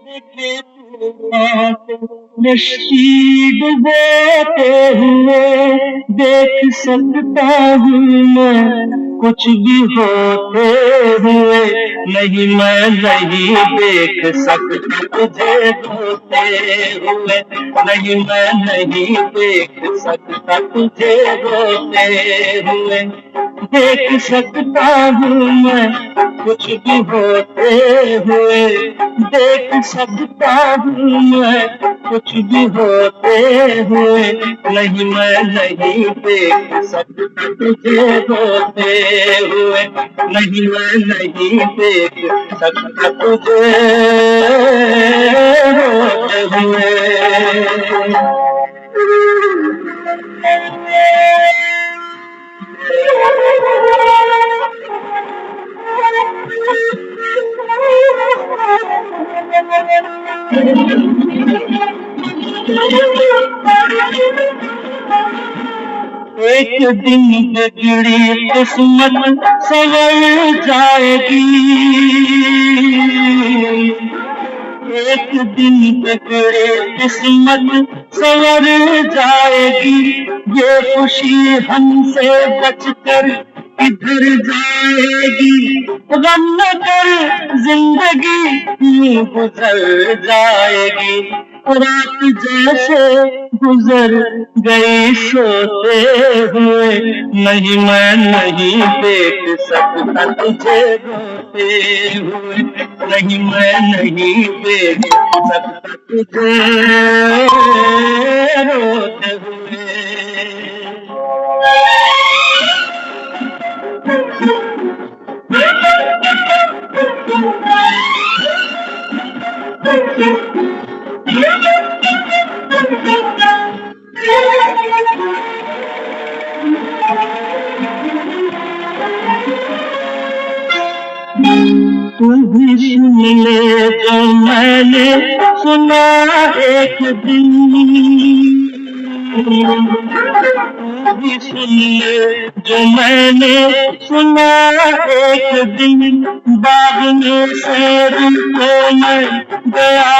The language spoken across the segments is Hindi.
देखे नशी डुबोते हुए देख सकता हूँ मैं कुछ भी होते हुए, नहीं मैं नहीं देख सकता तुझे रोते हुए, नहीं मैं नहीं देख सकता तुझे रोते हुए, देख सकता हूँ मैं कुछ भी होते हुए, देख सकता हूँ मैं कुछ भी होते हुए, नहीं मैं नहीं देख सकता तुझे रोते हुए, नहीं मैं नहीं देख सकता तुझे रोते हुए। एक दिन बिगड़ी किस्मत संवर जाएगी, एक दिन बिगड़ी किस्मत संवर जाएगी, ये खुशी हमसे बचकर किधर जाएगी, गम न कर जिंदगी गुजर जाएगी, रात जैसे गुजर गई सोते हुए, नहीं मैं नहीं देख सकता तुझे रोते हुए, नहीं मैं नहीं देख सकता तुझे रोते हुए। तू भी सुन ले जो मैंने सुना एक दिन, तू भी सुन ले जो मैंने सुना एक दिन, बाग में शेर को मैं गया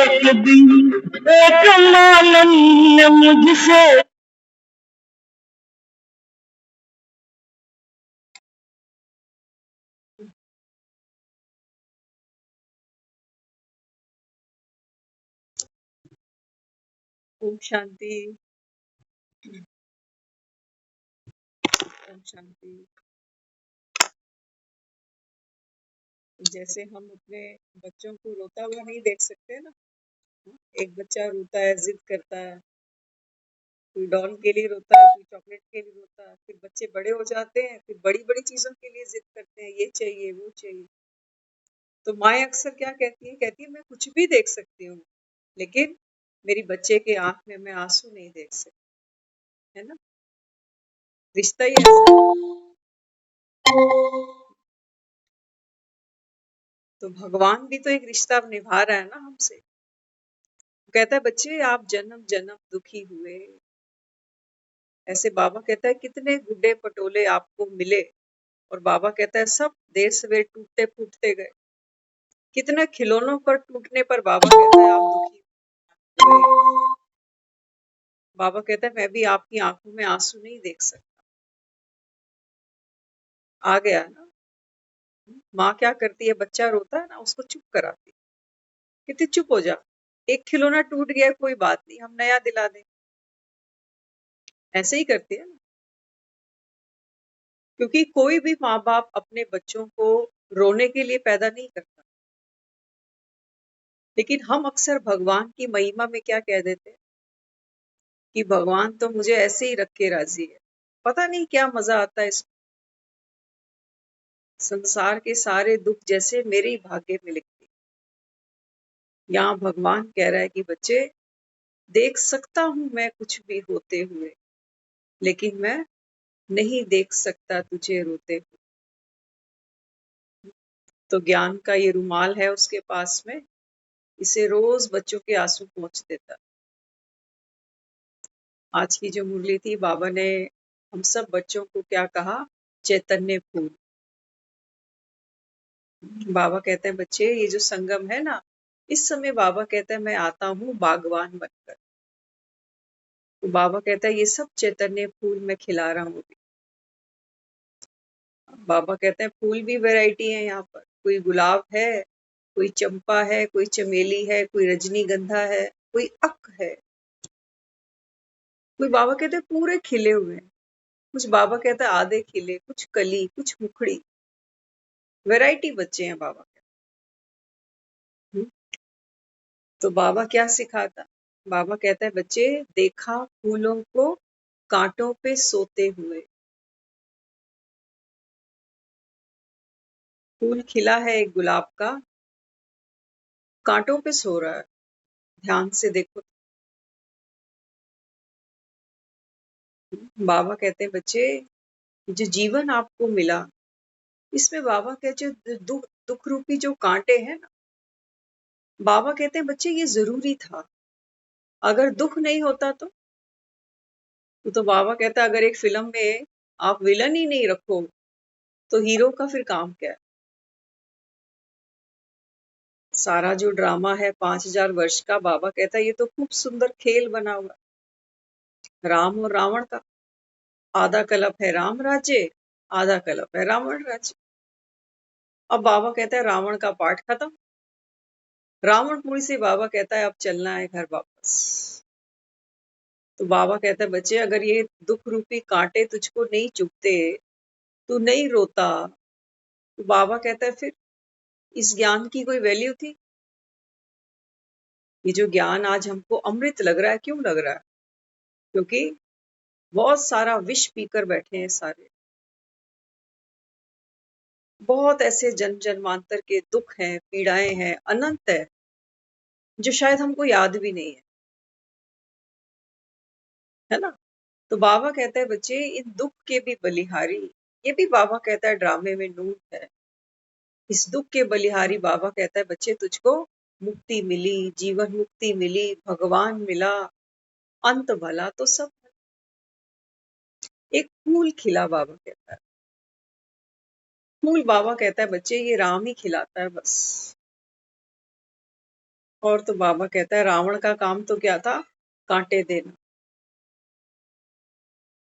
एक दिन, एक मालन ने मुझसे ओम शांति। ओम शांति। जैसे हम अपने बच्चों को रोता हुआ नहीं देख सकते ना। एक बच्चा रोता है, जिद करता है, कोई डॉल के लिए रोता है, कोई चॉकलेट के लिए रोता है, फिर बच्चे बड़े हो जाते हैं, फिर बड़ी बड़ी चीजों के लिए जिद करते हैं, ये चाहिए वो चाहिए। तो माँ अक्सर क्या कहती है मैं कुछ भी देख सकती हूँ, लेकिन मेरी बच्चे के आंख में मैं आंसू नहीं देख सकती, है ना। रिश्ता ही ऐसा है। तो भगवान भी तो एक रिश्ता निभा रहा है ना हमसे। कहता है बच्चे आप जन्म जन्म दुखी हुए, ऐसे बाबा कहता है कितने गुड्डे पटोले आपको मिले, और बाबा कहता है सब देर सवेर टूटते फूटते गए। कितने खिलौनों पर टूटने पर बाबा कहता है आप दुखी हुए। बाबा कहता है मैं भी आपकी आंखों में आंसू नहीं देख सकता। आ गया ना। माँ क्या करती है, बच्चा रोता है ना, उसको चुप कराती है, कहती चुप हो जा, एक खिलौना टूट गया कोई बात नहीं, हम नया दिला दें। ऐसे ही करती है ना। क्योंकि कोई भी माँ बाप अपने बच्चों को रोने के लिए पैदा नहीं करता, लेकिन हम अक्सर भगवान की महिमा में क्या कह देते हैं कि भगवान तो मुझे ऐसे ही रख के राजी है। पता नहीं क्या मजा आता है इस संसार के सारे दुख जैसे मेरे ही भाग्य में लिखते। यहाँ भगवान कह रहा है कि बच्चे देख सकता हूं मैं कुछ भी होते हुए, लेकिन मैं नहीं देख सकता तुझे रोते हुए। तो ज्ञान का ये रुमाल है उसके पास में, इसे रोज बच्चों के आंसू पोंछ देता। आज की जो मुरली थी, बाबा ने हम सब बच्चों को क्या कहा, चैतन्य फूल। बाबा कहते हैं बच्चे ये जो संगम है ना, इस समय बाबा कहता है मैं आता हूँ बागवान बनकर। तो बाबा कहता है ये सब चैतन्य फूल मैं खिला रहा हूँ अभी। बाबा कहते हैं फूल भी वैरायटी है यहाँ पर, कोई गुलाब है, कोई चंपा है, कोई चमेली है, कोई रजनीगंधा है, कोई अक है, कोई बाबा कहते हैं पूरे खिले हुए हैं, कुछ बाबा कहता है आधे खिले, कुछ कली, कुछ मुखड़ी, वैरायटी बच्चे हैं बाबा के। हम्म, तो बाबा क्या सिखाता, बाबा कहता है बच्चे देखा फूलों को कांटों पे सोते हुए। फूल खिला है एक गुलाब का, कांटों पे सो रहा है, ध्यान से देखो। बाबा कहते हैं बच्चे जो जीवन आपको मिला, इसमें बाबा कहते हैं दुख दुख रूपी जो कांटे हैं ना, बाबा कहते हैं बच्चे ये जरूरी था, अगर दुख नहीं होता तो बाबा कहता है अगर एक फिल्म में आप विलन ही नहीं रखो तो हीरो का फिर काम क्या है। सारा जो ड्रामा है 5000 वर्ष का, बाबा कहता है ये तो खूब सुंदर खेल बना हुआ है, राम और रावण का। आधा कलप है राम राज्य, आधा कलप है रावण राज्य। अब बाबा कहता है रावण का पाठ खत्म, रावणपुरी से बाबा कहता है अब चलना है घर वापस। तो बाबा कहता है बच्चे अगर ये दुख रूपी कांटे तुझको नहीं चुभते, तू नहीं रोता, तो बाबा कहता है फिर इस ज्ञान की कोई वैल्यू थी। ये जो ज्ञान आज हमको अमृत लग रहा है, क्यों लग रहा है? क्योंकि बहुत सारा विष पीकर बैठे हैं सारे, बहुत ऐसे जन जन्मांतर के दुख हैं, पीड़ाएं हैं, अनंत है, जो शायद हमको याद भी नहीं है ना। तो बाबा कहता है बच्चे इन दुख के भी बलिहारी, ये भी बाबा कहता है ड्रामे में नूत है। इस दुख के बलिहारी बाबा कहता है बच्चे तुझको मुक्ति मिली, जीवन मुक्ति मिली, भगवान मिला, अंत भला तो सब भला। एक फूल खिला, बाबा कहता है फूल, बाबा कहता है बच्चे ये राम ही खिलाता है बस। और तो बाबा कहता है रावण का काम तो क्या था, कांटे देना।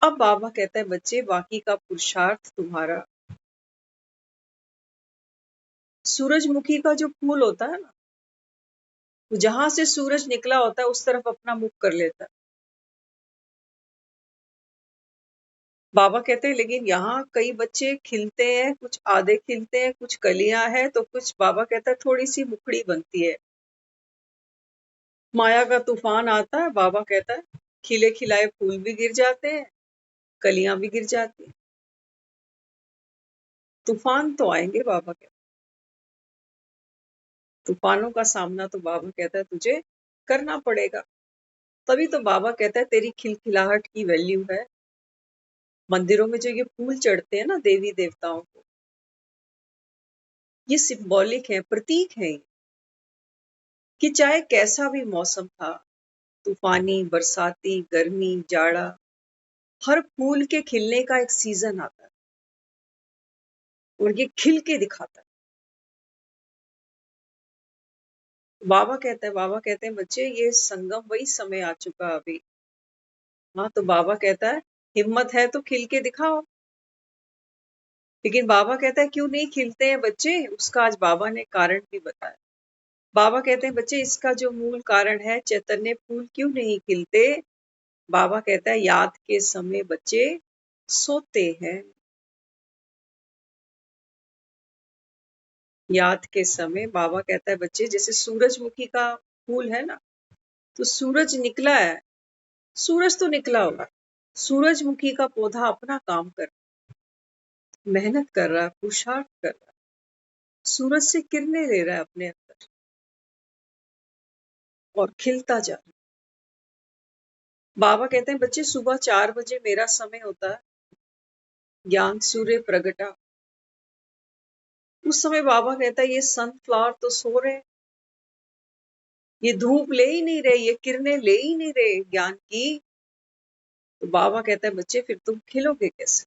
अब बाबा कहता है बच्चे बाकी का पुरुषार्थ तुम्हारा। सूरजमुखी का जो फूल होता है ना, वो जहां से सूरज निकला होता है उस तरफ अपना मुख कर लेता है। बाबा कहते हैं लेकिन यहाँ कई बच्चे खिलते हैं, कुछ आधे खिलते हैं, कुछ कलियां हैं, तो कुछ बाबा कहता है थोड़ी सी मुखड़ी बनती है। माया का तूफान आता है, बाबा कहता है खिले खिलाए फूल भी गिर जाते हैं, कलियां भी गिर जाती हैं। तूफान तो आएंगे, बाबा कहते हैं तूफानों का सामना तो बाबा कहता है तुझे करना पड़ेगा। तभी तो बाबा कहता है तेरी खिलखिलाहट की वैल्यू है। मंदिरों में जो ये फूल चढ़ते हैं ना देवी देवताओं को, ये सिंबॉलिक है, प्रतीक है कि चाहे कैसा भी मौसम था, तूफानी, बरसाती, गर्मी, जाड़ा, हर फूल के खिलने का एक सीजन आता है और ये खिल के दिखाता है। बाबा कहते हैं बच्चे ये संगम वही समय आ चुका अभी। हाँ, तो बाबा कहता है हिम्मत है तो खिल के दिखाओ। लेकिन बाबा कहता है क्यों नहीं खिलते हैं बच्चे, उसका आज बाबा ने कारण भी बताया। बाबा कहते हैं बच्चे इसका जो मूल कारण है, चैतन्य फूल क्यों नहीं खिलते। बाबा कहता है याद के समय बच्चे सोते हैं। याद के समय बाबा कहता है बच्चे जैसे सूरजमुखी का फूल है ना, तो सूरज निकला है, सूरज तो निकला होगा, सूरजमुखी का पौधा अपना काम कर, मेहनत कर रहा है, पुरुषार्थ कर रहा है, सूरज से किरणें ले रहा है अपने अंदर और खिलता जा रहा है। बाबा कहते हैं बच्चे सुबह 4 बजे मेरा समय होता है, ज्ञान सूर्य प्रगटा। उस समय बाबा कहता है ये सनफ्लावर तो सो रहे, ये धूप ले ही नहीं रहे, ये किरणें ले ही नहीं रहे ज्ञान की। तो बाबा कहता है बच्चे फिर तुम खिलोगे कैसे।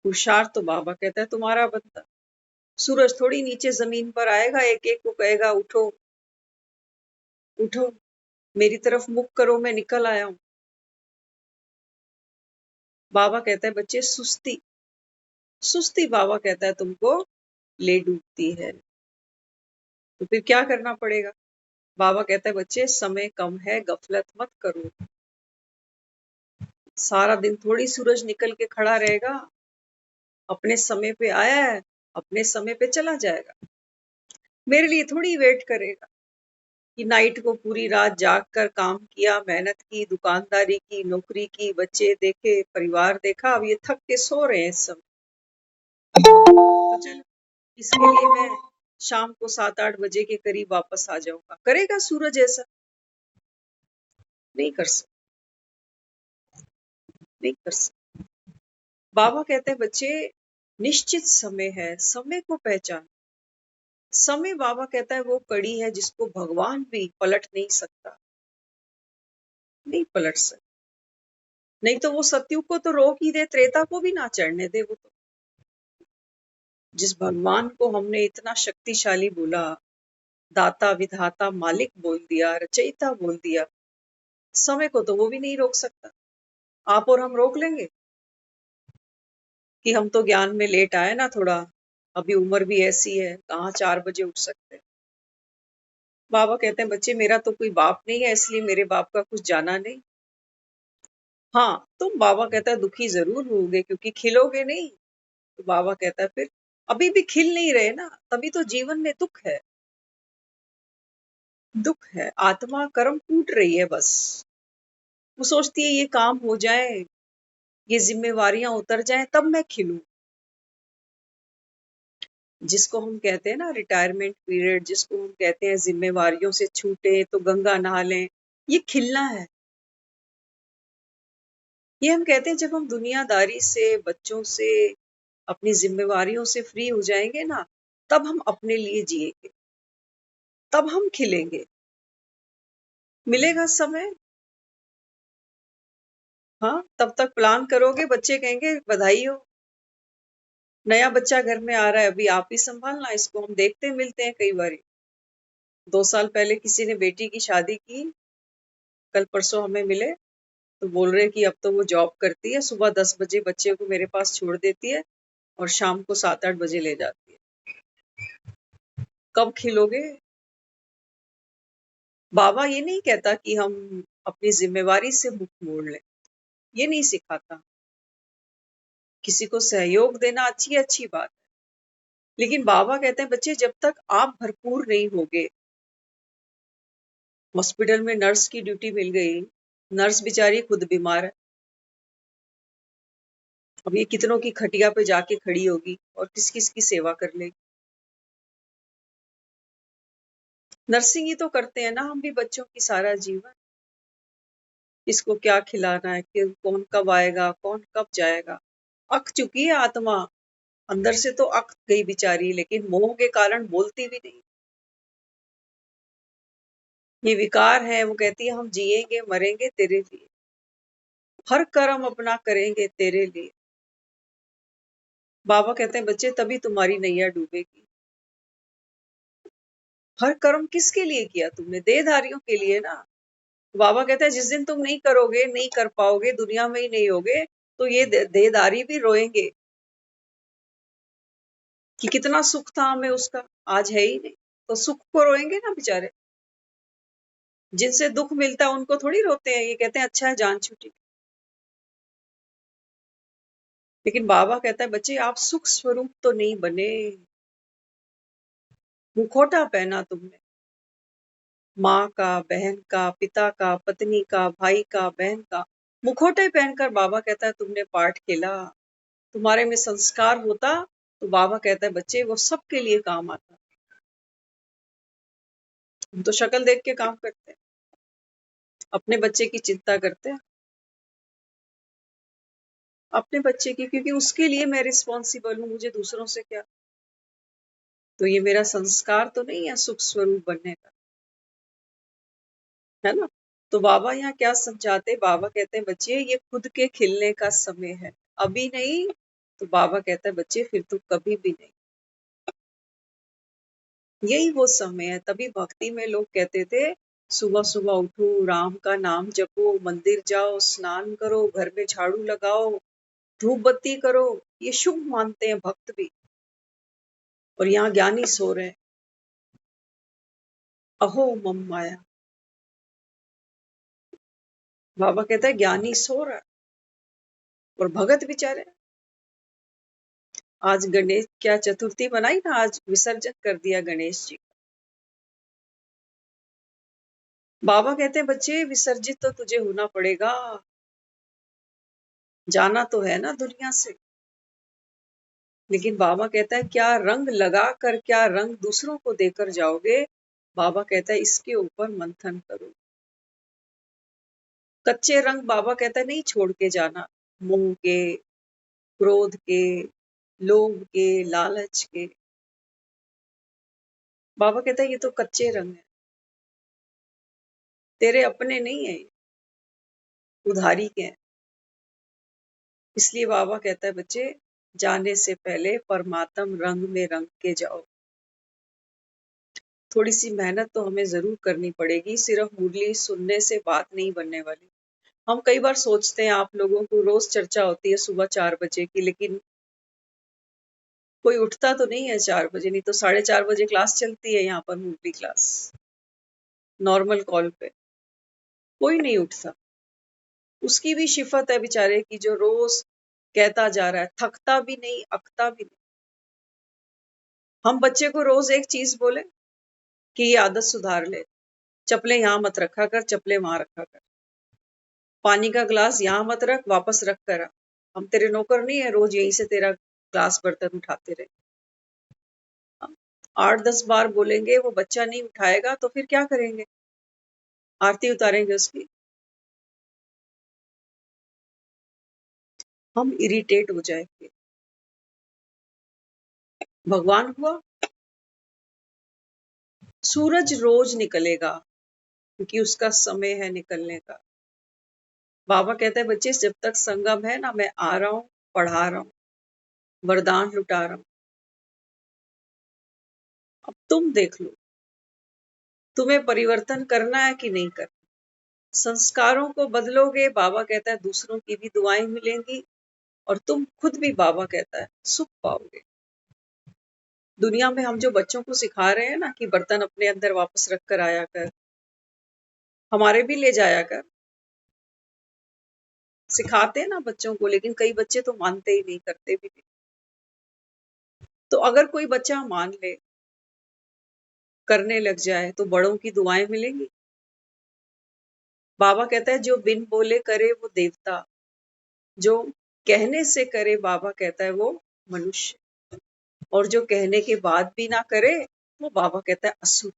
होशियार तो बाबा कहता है तुम्हारा बंदा। सूरज थोड़ी नीचे जमीन पर आएगा, एक एक को कहेगा उठो उठो, मेरी तरफ मुख करो, मैं निकल आया हूं। बाबा कहता है बच्चे सुस्ती सुस्ती बाबा कहता है तुमको ले डूबती है। तो फिर क्या करना पड़ेगा? बाबा कहता है बच्चे समय कम है, गफलत मत करो। सारा दिन थोड़ी सूरज निकल के खड़ा रहेगा, अपने समय पे आया है, अपने समय पे चला जाएगा। मेरे लिए थोड़ी वेट करेगा कि नाइट को पूरी रात जाग कर काम किया, मेहनत की, दुकानदारी की, नौकरी की, बच्चे देखे, परिवार देखा, अब ये थक के सो रहे हैं इस समय। तो चलो, इसके लिए मैं शाम को 7-8 बजे के करीब वापस आ जाऊंगा। करेगा सूरज ऐसा? नहीं कर सकता, नहीं कर सकता। बाबा कहते हैं बच्चे निश्चित समय है, समय को पहचान। समय बाबा कहता है वो कड़ी है जिसको भगवान भी पलट नहीं सकता, नहीं पलट सकता। नहीं तो वो सत्युग को तो रोक ही दे, त्रेता को भी ना चढ़ने दे। वो तो जिस भगवान को हमने इतना शक्तिशाली बोला, दाता विधाता मालिक बोल दिया, रचयिता बोल दिया, समय को तो वो भी नहीं रोक सकता। आप और हम रोक लेंगे कि हम तो ज्ञान में लेट आए ना थोड़ा, अभी उम्र भी ऐसी है, कहाँ 4 बजे उठ सकते हैं। बाबा कहते हैं बच्चे मेरा तो कोई बाप नहीं है, इसलिए मेरे बाप का कुछ जाना नहीं। हाँ, तुम बाबा कहता है दुखी जरूर होगे क्योंकि खिलोगे नहीं। तो बाबा कहता है फिर अभी भी खिल नहीं रहे ना, तभी तो जीवन में दुख है। दुख है, आत्मा कर्म कूट रही है बस। वो सोचती है ये काम हो जाए, ये जिम्मेवारियां उतर जाएं, तब मैं खिलूं। जिसको हम कहते हैं ना रिटायरमेंट पीरियड, जिसको हम कहते हैं जिम्मेवारियों से छूटे तो गंगा नहा लें, ये खिलना है। ये हम कहते हैं जब हम दुनियादारी से, बच्चों से, अपनी जिम्मेवारियों से फ्री हो जाएंगे ना, तब हम अपने लिए जिएंगे, तब हम खिलेंगे। मिलेगा समय, हाँ, तब तक प्लान करोगे, बच्चे कहेंगे बधाई हो, नया बच्चा घर में आ रहा है, अभी आप ही संभालना इसको। हम देखते मिलते हैं कई बार। 2 साल पहले किसी ने बेटी की शादी की, कल परसों हमें मिले तो बोल रहे कि अब तो वो जॉब करती है, सुबह 10 बजे बच्चे को मेरे पास छोड़ देती है और शाम को 7-8 बजे ले जाती है। कब खिलोगे? बाबा ये नहीं कहता कि हम अपनी जिम्मेवारी से मुख मोड़ लें, ये नहीं सिखाता। किसी को सहयोग देना अच्छी अच्छी बात है, लेकिन बाबा कहते हैं बच्चे जब तक आप भरपूर नहीं होगे। हॉस्पिटल में नर्स की ड्यूटी मिल गई, नर्स बेचारी खुद बीमार है, अब ये कितनों की खटिया पे जाके खड़ी होगी और किस किस की सेवा कर लेगी। नर्सिंग ही तो करते हैं ना हम भी बच्चों की सारा जीवन। किसको क्या खिलाना है, कि कौन कब आएगा, कौन कब जाएगा। अक चुकी है आत्मा, अंदर से तो अक गई बेचारी, लेकिन मोह के कारण बोलती भी नहीं। ये विकार है, वो कहती है हम जिएंगे मरेंगे तेरे लिए, हर कर्म अपना करेंगे तेरे लिए। बाबा कहते हैं बच्चे तभी तुम्हारी नैया डूबेगी। हर कर्म किसके लिए किया तुमने? देहधारियों के लिए ना। बाबा कहते हैं जिस दिन तुम नहीं करोगे, नहीं कर पाओगे, दुनिया में ही नहीं होगे, तो ये देहधारी भी रोएंगे कि कितना सुख था हमें उसका, आज है ही नहीं। तो सुख को रोएंगे ना बेचारे। जिनसे दुख मिलता है उनको थोड़ी रोते हैं, ये कहते हैं अच्छा है जान छूटी। लेकिन बाबा कहता है बच्चे आप सुख स्वरूप तो नहीं बने, मुखौटा पहना तुमने, माँ का, बहन का, पिता का, पत्नी का, भाई का, बहन का मुखौटे पहनकर बाबा कहता है तुमने पाठ खेला। तुम्हारे में संस्कार होता तो बाबा कहता है बच्चे वो सबके लिए काम आता। हम तो शक्ल देख के काम करते हैं, अपने बच्चे की चिंता करते हैं, अपने बच्चे की, क्योंकि उसके लिए मैं रिस्पॉन्सिबल हूँ, मुझे दूसरों से क्या। तो ये मेरा संस्कार तो नहीं है सुख स्वरूप बनने का, है ना। तो बाबा यहाँ क्या समझाते, बाबा कहते हैं बच्चे ये खुद के खिलने का समय है, अभी नहीं तो बाबा कहता है बच्चे फिर तो कभी भी नहीं। यही वो समय है। तभी भक्ति में लोग कहते थे सुबह सुबह उठो, राम का नाम जपो, मंदिर जाओ, स्नान करो, घर में झाड़ू लगाओ, धूप बत्ती करो। ये शुभ मानते हैं भक्त भी। और यहाँ ज्ञानी सो रहे हैं। अहो मम माया। बाबा कहता है ज्ञानी सो रहा है और भगत बेचारे। आज गणेश क्या चतुर्थी मनाई ना, आज विसर्जन कर दिया गणेश जी। बाबा कहते हैं बच्चे विसर्जित तो तुझे होना पड़ेगा, जाना तो है ना दुनिया से। लेकिन बाबा कहता है क्या रंग लगा कर, क्या रंग दूसरों को देकर जाओगे। बाबा कहता है इसके ऊपर मंथन करो। कच्चे रंग बाबा कहता है नहीं छोड़ के जाना, मोह के, क्रोध के, लोभ के, लालच के। बाबा कहता है ये तो कच्चे रंग है, तेरे अपने नहीं है, उधारी के हैं। इसलिए बाबा कहता है बच्चे जाने से पहले परमात्म रंग में रंग के जाओ। थोड़ी सी मेहनत तो हमें जरूर करनी पड़ेगी, सिर्फ मुरली सुनने से बात नहीं बनने वाली। हम कई बार सोचते हैं, आप लोगों को रोज चर्चा होती है सुबह 4 बजे की, लेकिन कोई उठता तो नहीं है 4 बजे। नहीं तो 4:30 बजे क्लास चलती है यहाँ पर, मुरली क्लास नॉर्मल कॉल पे। कोई नहीं उठता। उसकी भी शिफत है बेचारे की, जो रोज कहता जा रहा है, थकता भी नहीं, अकता भी नहीं। हम बच्चे को रोज एक चीज बोले कि ये आदत सुधार ले, चप्पलें यहाँ मत रखा कर, चप्पलें वहां रखा कर, पानी का ग्लास यहाँ मत रख, वापस रख कर आ। हम तेरे नौकर नहीं है रोज यहीं से तेरा ग्लास बर्तन उठाते रहे। 8-10 बार बोलेंगे, वो बच्चा नहीं उठाएगा तो फिर क्या करेंगे, आरती उतारेंगे उसकी। हम इरिटेट हो जाएंगे। भगवान हुआ, सूरज रोज निकलेगा क्योंकि उसका समय है निकलने का। बाबा कहते हैं बच्चे जब तक संगम है ना, मैं आ रहा हूँ, पढ़ा रहा हूँ, वरदान लुटा रहा हूँ। अब तुम देख लो, तुम्हें परिवर्तन करना है कि नहीं करना। संस्कारों को बदलोगे, बाबा कहता है दूसरों की भी दुआएं मिलेंगी और तुम खुद भी, बाबा कहता है, सुख पाओगे। दुनिया में हम जो बच्चों को सिखा रहे हैं ना कि बर्तन अपने अंदर वापस रख कर आया कर, हमारे भी ले जाया कर, सिखाते हैं ना बच्चों को, लेकिन कई बच्चे तो मानते ही नहीं, करते भी नहीं। तो अगर कोई बच्चा मान ले, करने लग जाए, तो बड़ों की दुआएं मिलेंगी। बाबा कहता है जो बिन बोले करे वो देवता, जो कहने से करे, बाबा कहता है वो मनुष्य, और जो कहने के बाद भी ना करे वो बाबा कहता है असुर।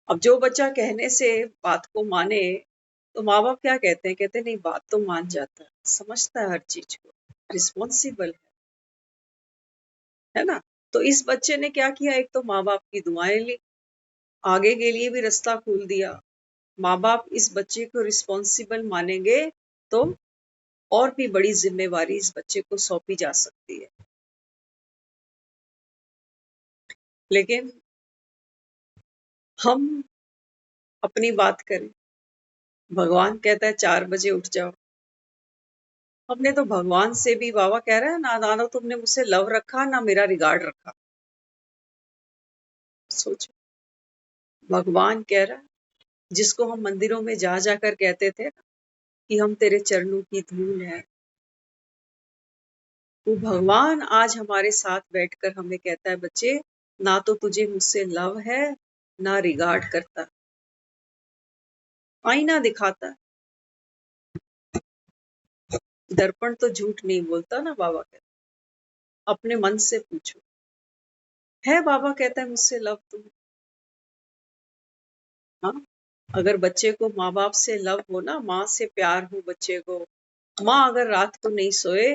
अब जो बच्चा कहने से बात को माने, तो माँ बाप क्या कहते हैं, कहते हैं नहीं बात तो मान जाता है, समझता है हर चीज को, रिस्पॉन्सिबल है ना। तो इस बच्चे ने क्या किया, एक तो माँ बाप की दुआएं ली, आगे के लिए भी रास्ता खोल दिया। माँ बाप इस बच्चे को रिस्पॉन्सिबल मानेंगे तो और भी बड़ी जिम्मेवारी इस बच्चे को सौंपी जा सकती है। लेकिन हम अपनी बात करें, भगवान कहता है 4 बजे उठ जाओ। हमने तो भगवान से भी, बाबा कह रहा है ना, ना तुमने मुझसे लव रखा ना मेरा रिगार्ड रखा। सोचो, भगवान कह रहा है, जिसको हम मंदिरों में जा जाकर कहते थे ना कि हम तेरे चरणों की धूल है, वो भगवान आज हमारे साथ बैठकर हमें कहता है बच्चे, ना तो तुझे मुझसे लव है, ना रिगार्ड करता। आईना दिखाता है, दर्पण तो झूठ नहीं बोलता ना, बाबा कहता। अपने मन से पूछो, है बाबा कहता है मुझसे लव तुम। हाँ, अगर बच्चे को माँ बाप से लव हो ना, माँ से प्यार हो बच्चे को, माँ अगर रात को नहीं सोए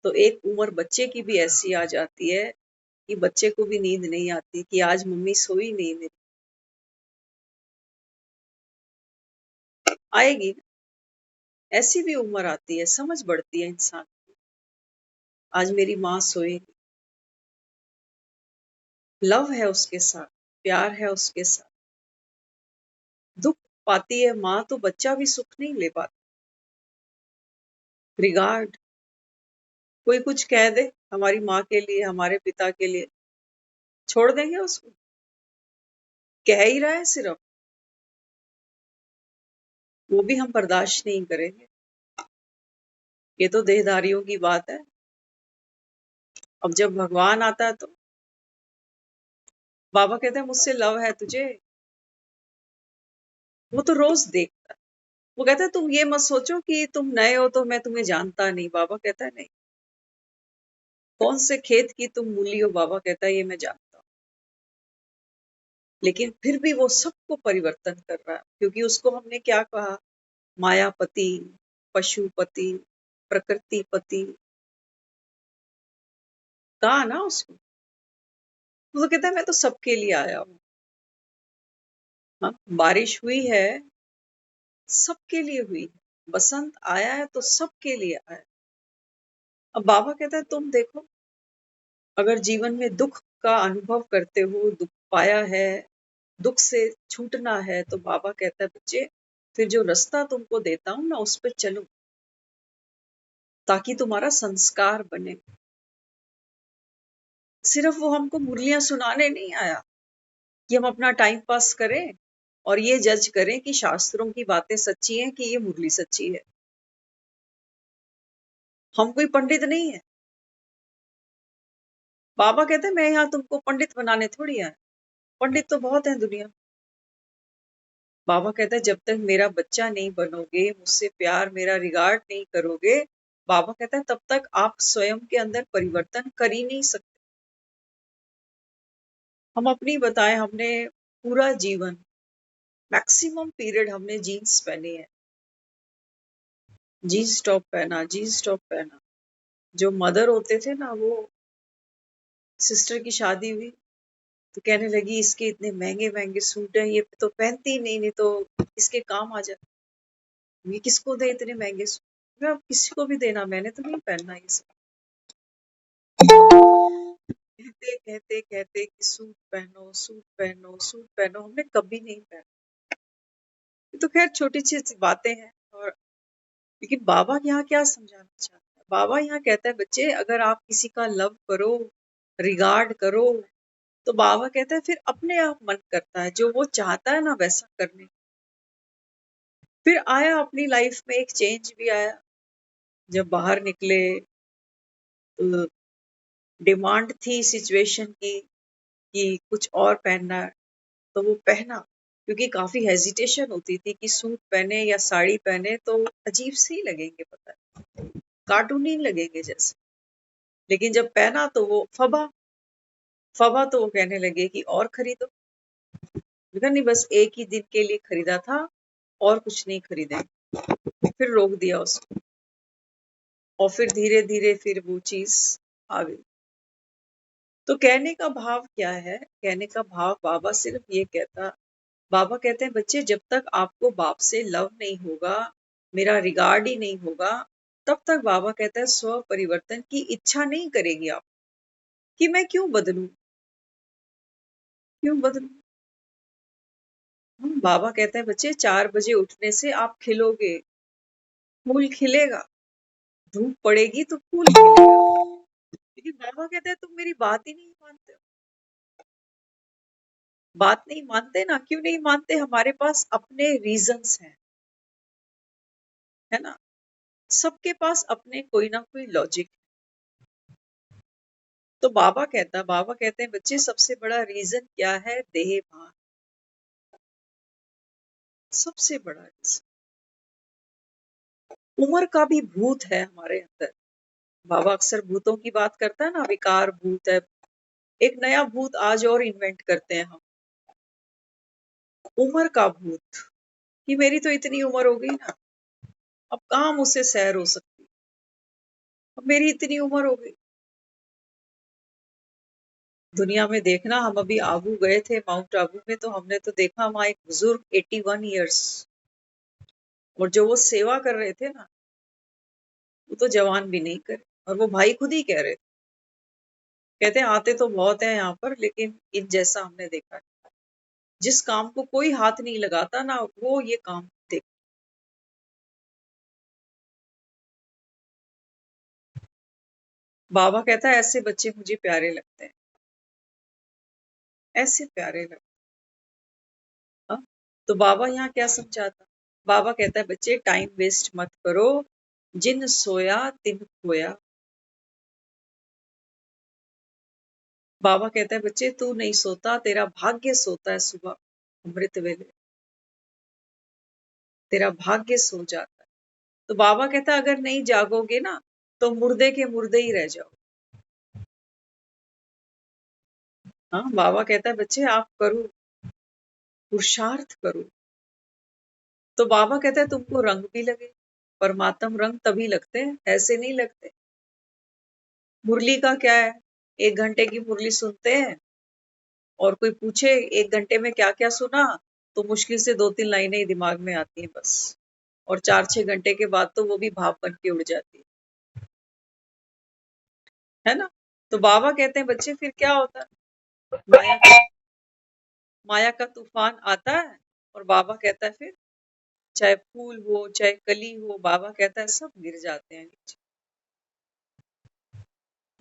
तो एक उम्र बच्चे की भी ऐसी आ जाती है कि बच्चे को भी नींद नहीं आती कि आज मम्मी सोई नहीं मेरी। आएगी, ऐसी भी उम्र आती है, समझ बढ़ती है इंसान की। आज मेरी माँ सोएगी, लव है उसके साथ, प्यार है उसके साथ। दुख पाती है माँ तो बच्चा भी सुख नहीं ले पाता। रिगार्ड, कोई कुछ कह दे हमारी माँ के लिए, हमारे पिता के लिए, छोड़ देंगे उसको? कह ही रहा है सिर्फ, वो भी हम बर्दाश्त नहीं करेंगे। ये तो देहधारियों की बात है। अब जब भगवान आता है तो बाबा कहते हैं मुझसे लव है तुझे, वो तो रोज देखता है। वो कहता है तुम ये मत सोचो कि तुम नए हो तो मैं तुम्हें जानता नहीं। बाबा कहता है नहीं, कौन से खेत की तुम मूली हो, बाबा कहता है ये मैं जानता हूँ। लेकिन फिर भी वो सबको परिवर्तन कर रहा है, क्योंकि उसको हमने क्या कहा, मायापति, पशुपति, प्रकृतिपति कहा ना उसको। वो तो कहता है मैं तो सबके लिए आया हूँ। हाँ, बारिश हुई है सबके लिए हुई है, बसंत आया है तो सबके लिए आया है। अब बाबा कहता है तुम देखो, अगर जीवन में दुख का अनुभव करते हो, दुख पाया है, दुख से छूटना है, तो बाबा कहता है बच्चे फिर जो रास्ता तुमको देता हूं ना उस पर चलो, ताकि तुम्हारा संस्कार बने। सिर्फ वो हमको मुरलियां सुनाने नहीं आया कि हम अपना टाइम पास करें और ये जज करें कि शास्त्रों की बातें सच्ची हैं कि ये मुरली सच्ची है। हम कोई पंडित नहीं है। बाबा कहते हैं मैं यहाँ तुमको पंडित बनाने थोड़ी आया, पंडित तो बहुत है दुनिया। बाबा कहता है जब तक मेरा बच्चा नहीं बनोगे, मुझसे प्यार मेरा रिगार्ड नहीं करोगे, बाबा कहता है तब तक आप स्वयं के अंदर परिवर्तन कर ही नहीं सकते। हम अपनी बताएं, हमने पूरा जीवन मैक्सिमम पीरियड हमने जीन्स पहनी है, जीन्स टॉप पहना, जीन्स टॉप पहना। जो मदर होते थे ना, वो सिस्टर की शादी हुई तो कहने लगी इसके इतने महंगे महंगे सूट हैं, ये तो पहनती ही नहीं, नहीं तो इसके काम आ जाए। ये किसको दे इतने महंगे सूट? मैं अब किसी को भी देना, मैंने तो नहीं पहनना ये सब। कहते कहते कहते कि सूट पहनो, सूट पहनो, सूट पहनो, हमने कभी नहीं पहना। ये तो खैर छोटी सी बातें हैं। और लेकिन बाबा यहाँ क्या समझाना चाहता है, बाबा यहाँ कहता है बच्चे अगर आप किसी का लव करो, रिगार्ड करो, तो बाबा कहता है फिर अपने आप मन करता है जो वो चाहता है ना वैसा करने। फिर आया अपनी लाइफ में एक चेंज भी आया। जब बाहर निकले तो डिमांड थी सिचुएशन की कि कुछ और पहनना है, तो वो पहना। क्योंकि काफी हेजिटेशन होती थी कि सूट पहने या साड़ी पहने तो अजीब से ही लगेंगे, पता है कार्टूनी लगेंगे जैसे। लेकिन जब पहना तो वो फबा फबा, तो वो कहने लगे कि और खरीदो। लेकिन नहीं, बस एक ही दिन के लिए खरीदा था और कुछ नहीं खरीदे। फिर रोक दिया उसको और फिर धीरे धीरे फिर वो चीज आ गई। तो कहने का भाव क्या है, कहने का भाव बाबा सिर्फ ये कहता, बाबा कहते हैं बच्चे जब तक आपको बाप से लव नहीं होगा, मेरा रिगार्ड ही नहीं होगा, तब तक बाबा कहता है स्व परिवर्तन की इच्छा नहीं करेगी आप, कि मैं क्यों बदलूं, क्यों बदलूं। बाबा कहते हैं बच्चे 4 बजे उठने से आप खिलोगे, फूल खिलेगा, धूप पड़ेगी तो फूल खिलेगा। लेकिन बाबा कहते हैं तुम मेरी बात ही नहीं मानते हो। बात नहीं मानते ना, क्यों नहीं मानते, हमारे पास अपने रीजंस हैं, है ना। सबके पास अपने कोई ना कोई लॉजिक। तो बाबा कहते हैं बच्चे सबसे बड़ा रीजन क्या है, देह भान। सबसे बड़ा रीजन उम्र का भी भूत है हमारे अंदर। बाबा अक्सर भूतों की बात करता है ना, विकार भूत है। एक नया भूत आज और इन्वेंट करते हैं हम, उम्र का भूत, कि मेरी तो इतनी उम्र हो गई ना, अब कहाँ मुझसे सैर हो सकती, अब मेरी इतनी उम्र हो गई। दुनिया में देखना, हम अभी आबू गए थे, माउंट आबू में, तो हमने तो देखा वहां एक बुजुर्ग 81 ईयर्स, और जो वो सेवा कर रहे थे ना, वो तो जवान भी नहीं करे। और वो भाई खुद ही कह रहे थे, कहते हैं आते तो बहुत है यहाँ पर, लेकिन इन जैसा हमने देखा नहीं। जिस काम को कोई हाथ नहीं लगाता ना, वो ये काम देख। बाबा कहता है ऐसे बच्चे मुझे प्यारे लगते हैं, ऐसे प्यारे लगते हैं। तो बाबा यहाँ क्या समझाता? बाबा कहता है बच्चे टाइम वेस्ट मत करो, जिन सोया तिन खोया। बाबा कहता है बच्चे तू नहीं सोता, तेरा भाग्य सोता है। सुबह अमृत वेले तेरा भाग्य सो जाता है। तो बाबा कहता है अगर नहीं जागोगे ना, तो मुर्दे के मुर्दे ही रह जाओ। हाँ, बाबा कहता है बच्चे आप करो, पुरुषार्थ करो। तो बाबा कहता है तुमको रंग भी लगे, परमात्म रंग तभी लगते हैं, ऐसे नहीं लगते। मुरली का क्या है, 1 घंटे की मुरली सुनते हैं, और कोई पूछे 1 घंटे में क्या क्या सुना, तो मुश्किल से 2-3 लाइनें ही दिमाग में आती हैं बस। और 4-6 घंटे के बाद तो वो भी भाप बन के उड़ जाती है ना। तो बाबा कहते हैं बच्चे फिर क्या होता है, माया का माया का तूफान आता है, और बाबा कहता है फिर चाहे फूल हो चाहे कली हो, बाबा कहता है सब गिर जाते हैं नीचे।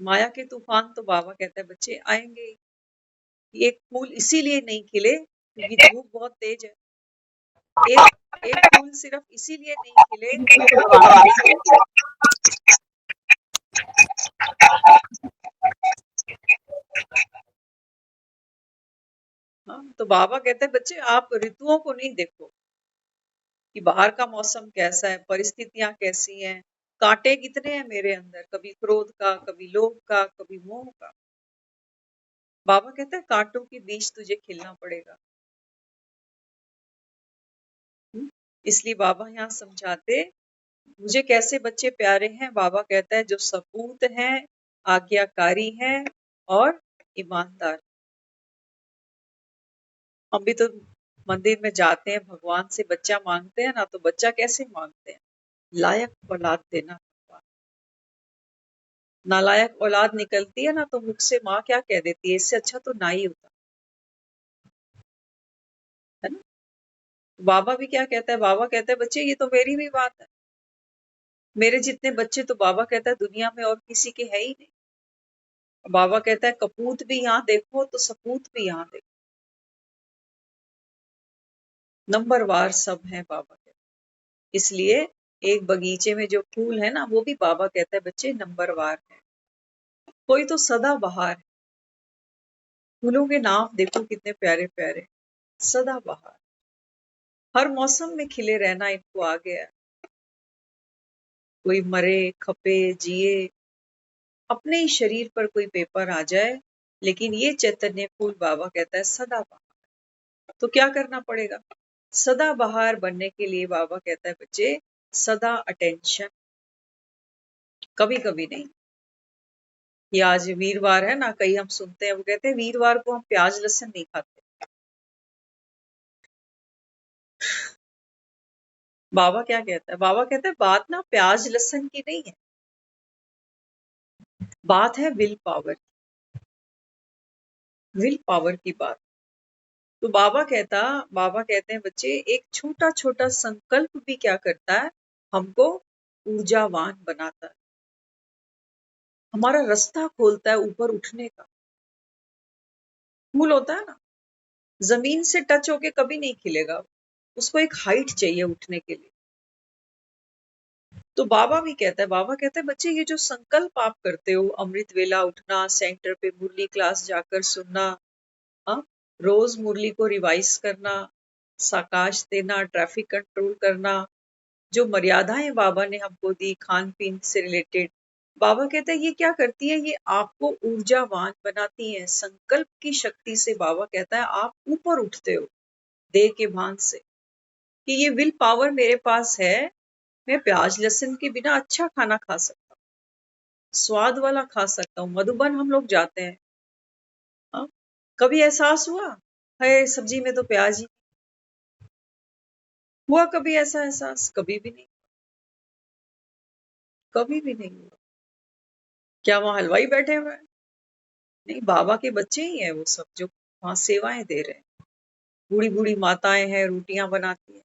माया के तूफान तो बाबा कहता है बच्चे आएंगे ही। एक फूल इसीलिए नहीं खिले क्योंकि धूप बहुत तेज है। एक एक फूल सिर्फ इसीलिए नहीं खिले क्योंकि धूप तेज है। हाँ, तो बाबा कहते हैं बच्चे आप ऋतुओं को नहीं देखो कि बाहर का मौसम कैसा है, परिस्थितियां कैसी हैं, कांटे कितने हैं मेरे अंदर, कभी क्रोध का, कभी लोभ का, कभी मोह का। बाबा कहते हैं कांटों के बीच तुझे खिलना पड़ेगा। इसलिए बाबा यहाँ समझाते मुझे कैसे बच्चे प्यारे हैं। बाबा कहता है जो सपूत हैं, आज्ञाकारी हैं और ईमानदार। हम भी तो मंदिर में जाते हैं, भगवान से बच्चा मांगते हैं ना, तो बच्चा कैसे मांगते हैं, लायक औलाद देना भगवान। नालायक औलाद निकलती है ना, तो मुख से माँ क्या कह देती है, इससे अच्छा तो ना ही होता, है ना। बाबा भी क्या कहता है, बाबा कहता है बच्चे ये तो मेरी भी बात है, मेरे जितने बच्चे तो बाबा कहता है दुनिया में और किसी के है ही नहीं। बाबा कहता है कपूत भी यहाँ देखो तो सपूत भी यहाँ देखो, नंबरवार सब है बाबा कहता है। इसलिए एक बगीचे में जो फूल है ना, वो भी बाबा कहता है बच्चे नंबरवार है। कोई तो सदा बहार है, फूलों के नाम देखो कितने प्यारे प्यारे, सदा बहार, हर मौसम में खिले रहना इनको आ गया। कोई मरे खपे जिए, अपने ही शरीर पर कोई पेपर आ जाए, लेकिन ये चैतन्य फूल बाबा कहता है सदा बहार। तो क्या करना पड़ेगा, सदा बहार बनने के लिए बाबा कहता है बच्चे सदा अटेंशन, कभी कभी नहीं। ये आज वीरवार है ना, कई हम सुनते हैं वो कहते हैं वीरवार को हम प्याज लहसुन नहीं खाते। बाबा क्या कहता है, बाबा कहता है बात ना प्याज लहसुन की नहीं है, बात है विल पावर, विल पावर की बात। तो बाबा कहते हैं बच्चे एक छोटा छोटा संकल्प भी क्या करता है, हमको ऊर्जावान बनाता है, हमारा रास्ता खोलता है ऊपर उठने का। फूल होता है ना, जमीन से टच होके कभी नहीं खिलेगा, उसको एक हाइट चाहिए उठने के लिए। तो बाबा भी कहता है, बाबा कहता है बच्चे ये जो संकल्प आप करते हो, अमृत वेला उठना, सेंटर पे मुरली क्लास जाकर सुनना, हाँ, रोज मुरली को रिवाइज करना, साकाश देना, ट्रैफिक कंट्रोल करना, जो मर्यादाएं बाबा ने हमको दी खान पीन से रिलेटेड, बाबा कहते हैं ये क्या करती है, ये आपको ऊर्जावान बनाती है। संकल्प की शक्ति से बाबा कहता है आप ऊपर उठते हो देह के भान से, कि ये विल पावर मेरे पास है, मैं प्याज लहसुन के बिना अच्छा खाना खा सकता हूँ, स्वाद वाला खा सकता हूँ। मधुबन हम लोग जाते हैं, हाँ? कभी एहसास हुआ है सब्जी में तो प्याज ही, हुआ कभी ऐसा एहसास? कभी भी नहीं, कभी भी नहीं हुआ। क्या वहां हलवाई बैठे हुए हैं? नहीं, बाबा के बच्चे ही हैं वो सब जो वहां सेवाएं दे रहे हैं। बूढ़ी बूढ़ी माताएं हैं, रोटियां बनाती हैं।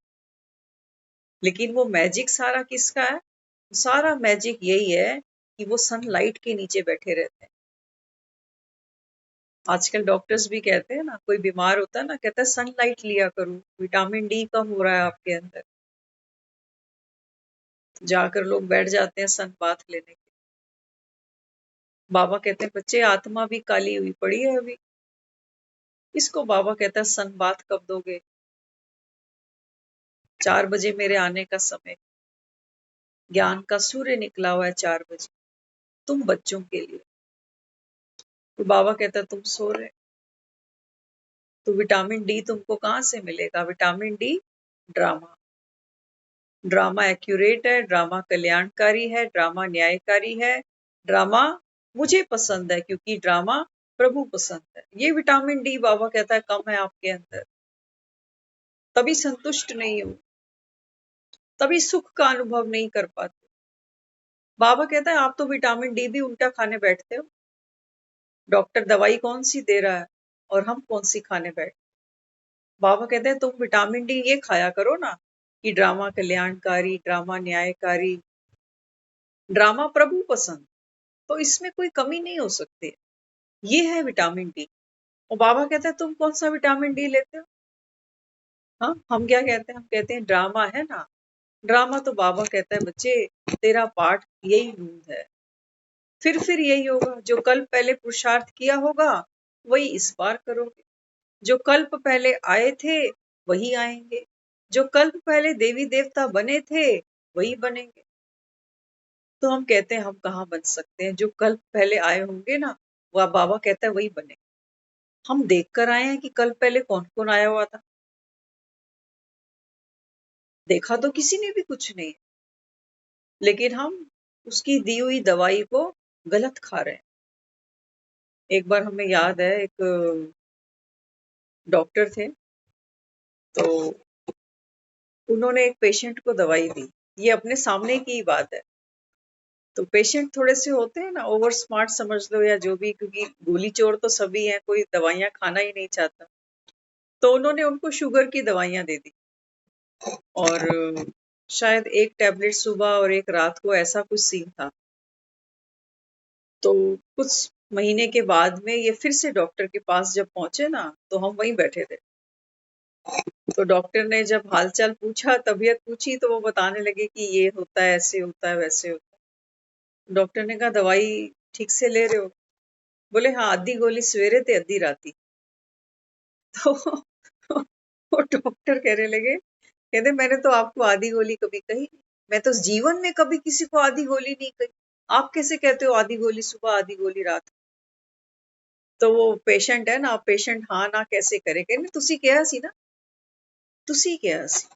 लेकिन वो मैजिक सारा किसका है? सारा मैजिक यही है कि वो सनलाइट के नीचे बैठे रहते हैं। आजकल डॉक्टर्स भी कहते हैं ना, कोई बीमार होता है ना, कहता है सनलाइट लिया करो, विटामिन डी कम हो रहा है आपके अंदर। तो जाकर लोग बैठ जाते हैं सन बाथ लेने के। बाबा कहते हैं बच्चे आत्मा भी काली हुई पड़ी है अभी, इसको बाबा कहता है सन बाथ कब दोगे? 4 बजे मेरे आने का समय, ज्ञान का सूर्य निकला हुआ है 4 बजे तुम बच्चों के लिए। तो बाबा कहता है तुम सो रहे, तो विटामिन डी तुमको कहाँ से मिलेगा? Vitamin D drama, drama accurate है, ड्रामा कल्याणकारी है, ड्रामा न्यायकारी है, ड्रामा मुझे पसंद है क्योंकि ड्रामा प्रभु पसंद है। ये विटामिन डी बाबा कहता है कम है आपके अंदर, तभी संतुष्ट नहीं हो, तभी सुख का अनुभव नहीं कर पाते। बाबा कहता है आप तो विटामिन डी भी उल्टा खाने बैठते हो। डॉक्टर दवाई कौन सी दे रहा है और हम कौन सी खाने बैठ। बाबा कहते हैं तुम विटामिन डी ये खाया करो ना कि ड्रामा कल्याणकारी, ड्रामा न्यायकारी, ड्रामा प्रभु पसंद, तो इसमें कोई कमी नहीं हो सकती। ये है विटामिन डी। और बाबा कहता है तुम कौन सा विटामिन डी लेते हो? हाँ, हम क्या कहते हैं? हम कहते हैं ड्रामा है ना। ड्रामा तो बाबा कहता है बच्चे तेरा पाठ यही नूंद है, फिर यही होगा। जो कल पहले पुरुषार्थ किया होगा वही इस बार करोगे। जो कल्प पहले आए थे वही आएंगे, जो कल्प पहले देवी देवता बने थे वही बनेंगे। तो हम कहते हैं हम कहाँ बन सकते हैं? जो कल्प पहले आए होंगे ना, वह बाबा कहता है वही बने। हम देख कर आए हैं कि कल्प पहले कौन कौन आया हुआ था? देखा तो किसी ने भी कुछ नहीं, लेकिन हम उसकी दी हुई दवाई को गलत खा रहे हैं। एक बार हमें याद है, एक डॉक्टर थे, तो उन्होंने एक पेशेंट को दवाई दी। ये अपने सामने की ही बात है। तो पेशेंट थोड़े से होते हैं ना, ओवर स्मार्ट समझ लो या जो भी, क्योंकि गोली चोर तो सभी हैं, कोई दवाइयां खाना ही नहीं चाहता। तो उन्होंने उनको शुगर की दवाइयां दे दी और शायद एक टैबलेट सुबह और एक रात को, ऐसा कुछ सीन था। तो कुछ महीने के बाद में ये फिर से डॉक्टर के पास जब पहुंचे ना, तो हम वहीं बैठे थे। तो डॉक्टर ने जब हालचाल पूछा, तबीयत पूछी, तो वो बताने लगे कि ये होता है, ऐसे होता है, वैसे होता है। डॉक्टर ने कहा दवाई ठीक से ले रहे हो? बोले हाँ, आधी गोली सवेरे ते अद्धी राती। तो वो डॉक्टर कहने लगे, कहते मैंने तो आपको आधी गोली कभी कही नहीं, मैं तो जीवन में कभी किसी को आधी गोली नहीं कही, आप कैसे कहते हो आधी गोली सुबह आधी गोली रात? तो वो पेशेंट है ना, पेशेंट हाँ ना कैसे करे, कहने तुसी क्या सी ना, तुसी क्या सी।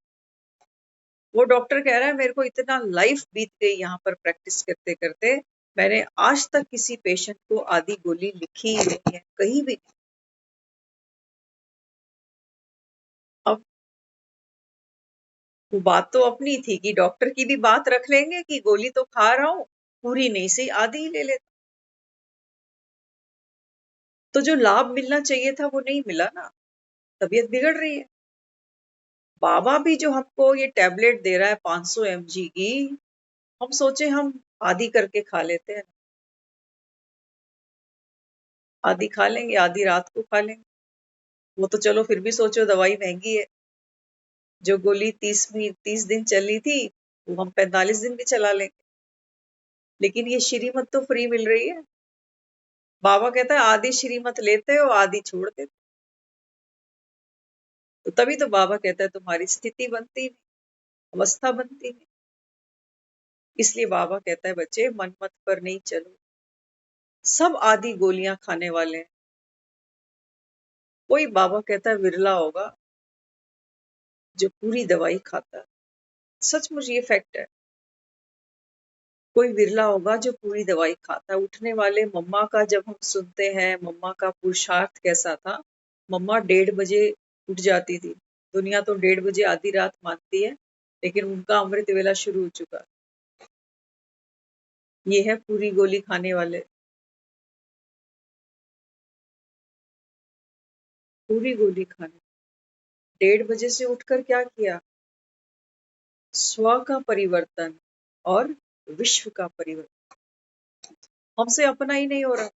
वो डॉक्टर कह रहा है मेरे को इतना लाइफ बीत गई यहाँ पर प्रैक्टिस करते करते, मैंने आज तक किसी पेशेंट को आधी गोली लिखी ही नहीं है, कहीं भी नहीं। अब वो बात तो अपनी थी कि डॉक्टर की भी बात रख लेंगे कि गोली तो खा रहा हूं, पूरी नहीं सही आधी ही ले लेता। तो जो लाभ मिलना चाहिए था वो नहीं मिला ना, तबीयत बिगड़ रही है। बाबा भी जो हमको ये टैबलेट दे रहा है 500 mg की, हम सोचे हम आधी करके खा लेते हैं, आधी खा लेंगे, आधी रात को खा लेंगे। वो तो चलो फिर भी सोचो दवाई महंगी है। जो गोली 30 दिन चली थी वो हम 45 दिन भी चला लेंगे। लेकिन ये श्रीमत तो फ्री मिल रही है। बाबा कहता है आधी श्रीमत लेते हो, आधी छोड़ देते। तो तभी तो बाबा कहता है तुम्हारी स्थिति बनती नहीं, अवस्था बनती नहीं। इसलिए बाबा कहता है बच्चे मन मत पर नहीं चलो, सब आधी गोलियां खाने वाले हैं। कोई बाबा कहता है विरला होगा जो पूरी दवाई खाता है। सचमुच ये फैक्ट है, कोई विरला होगा जो पूरी दवाई खाता है। उठने वाले मम्मा का जब हम सुनते हैं, मम्मा का पुरुषार्थ कैसा था, मम्मा 1:30 बजे उठ जाती थी, दुनिया तो 1:30 आधी रात मानती है, लेकिन उनका अमृत वेला शुरू हो चुका। ये है पूरी गोली खाने वाले। पूरी गोली खाने 1:30 से उठकर क्या किया? स्व का परिवर्तन और विश्व का परिवर्तन। हमसे अपना ही नहीं हो रहा,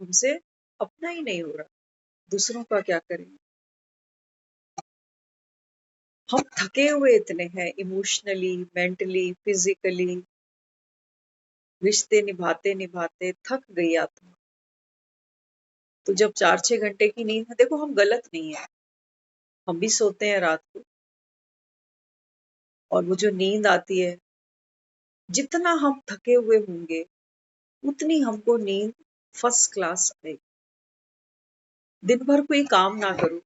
हमसे अपना ही नहीं हो रहा, दूसरों का क्या करेंगे? हम थके हुए इतने हैं, इमोशनली, मेंटली, फिजिकली, रिश्ते निभाते निभाते थक गई आत्मा। तो जब 4-6 घंटे की नींद है, देखो हम गलत नहीं है, हम भी सोते हैं रात को, और वो जो नींद आती है, जितना हम थके हुए होंगे उतनी हमको नींद फर्स्ट क्लास आएगी। दिन भर कोई काम ना करो,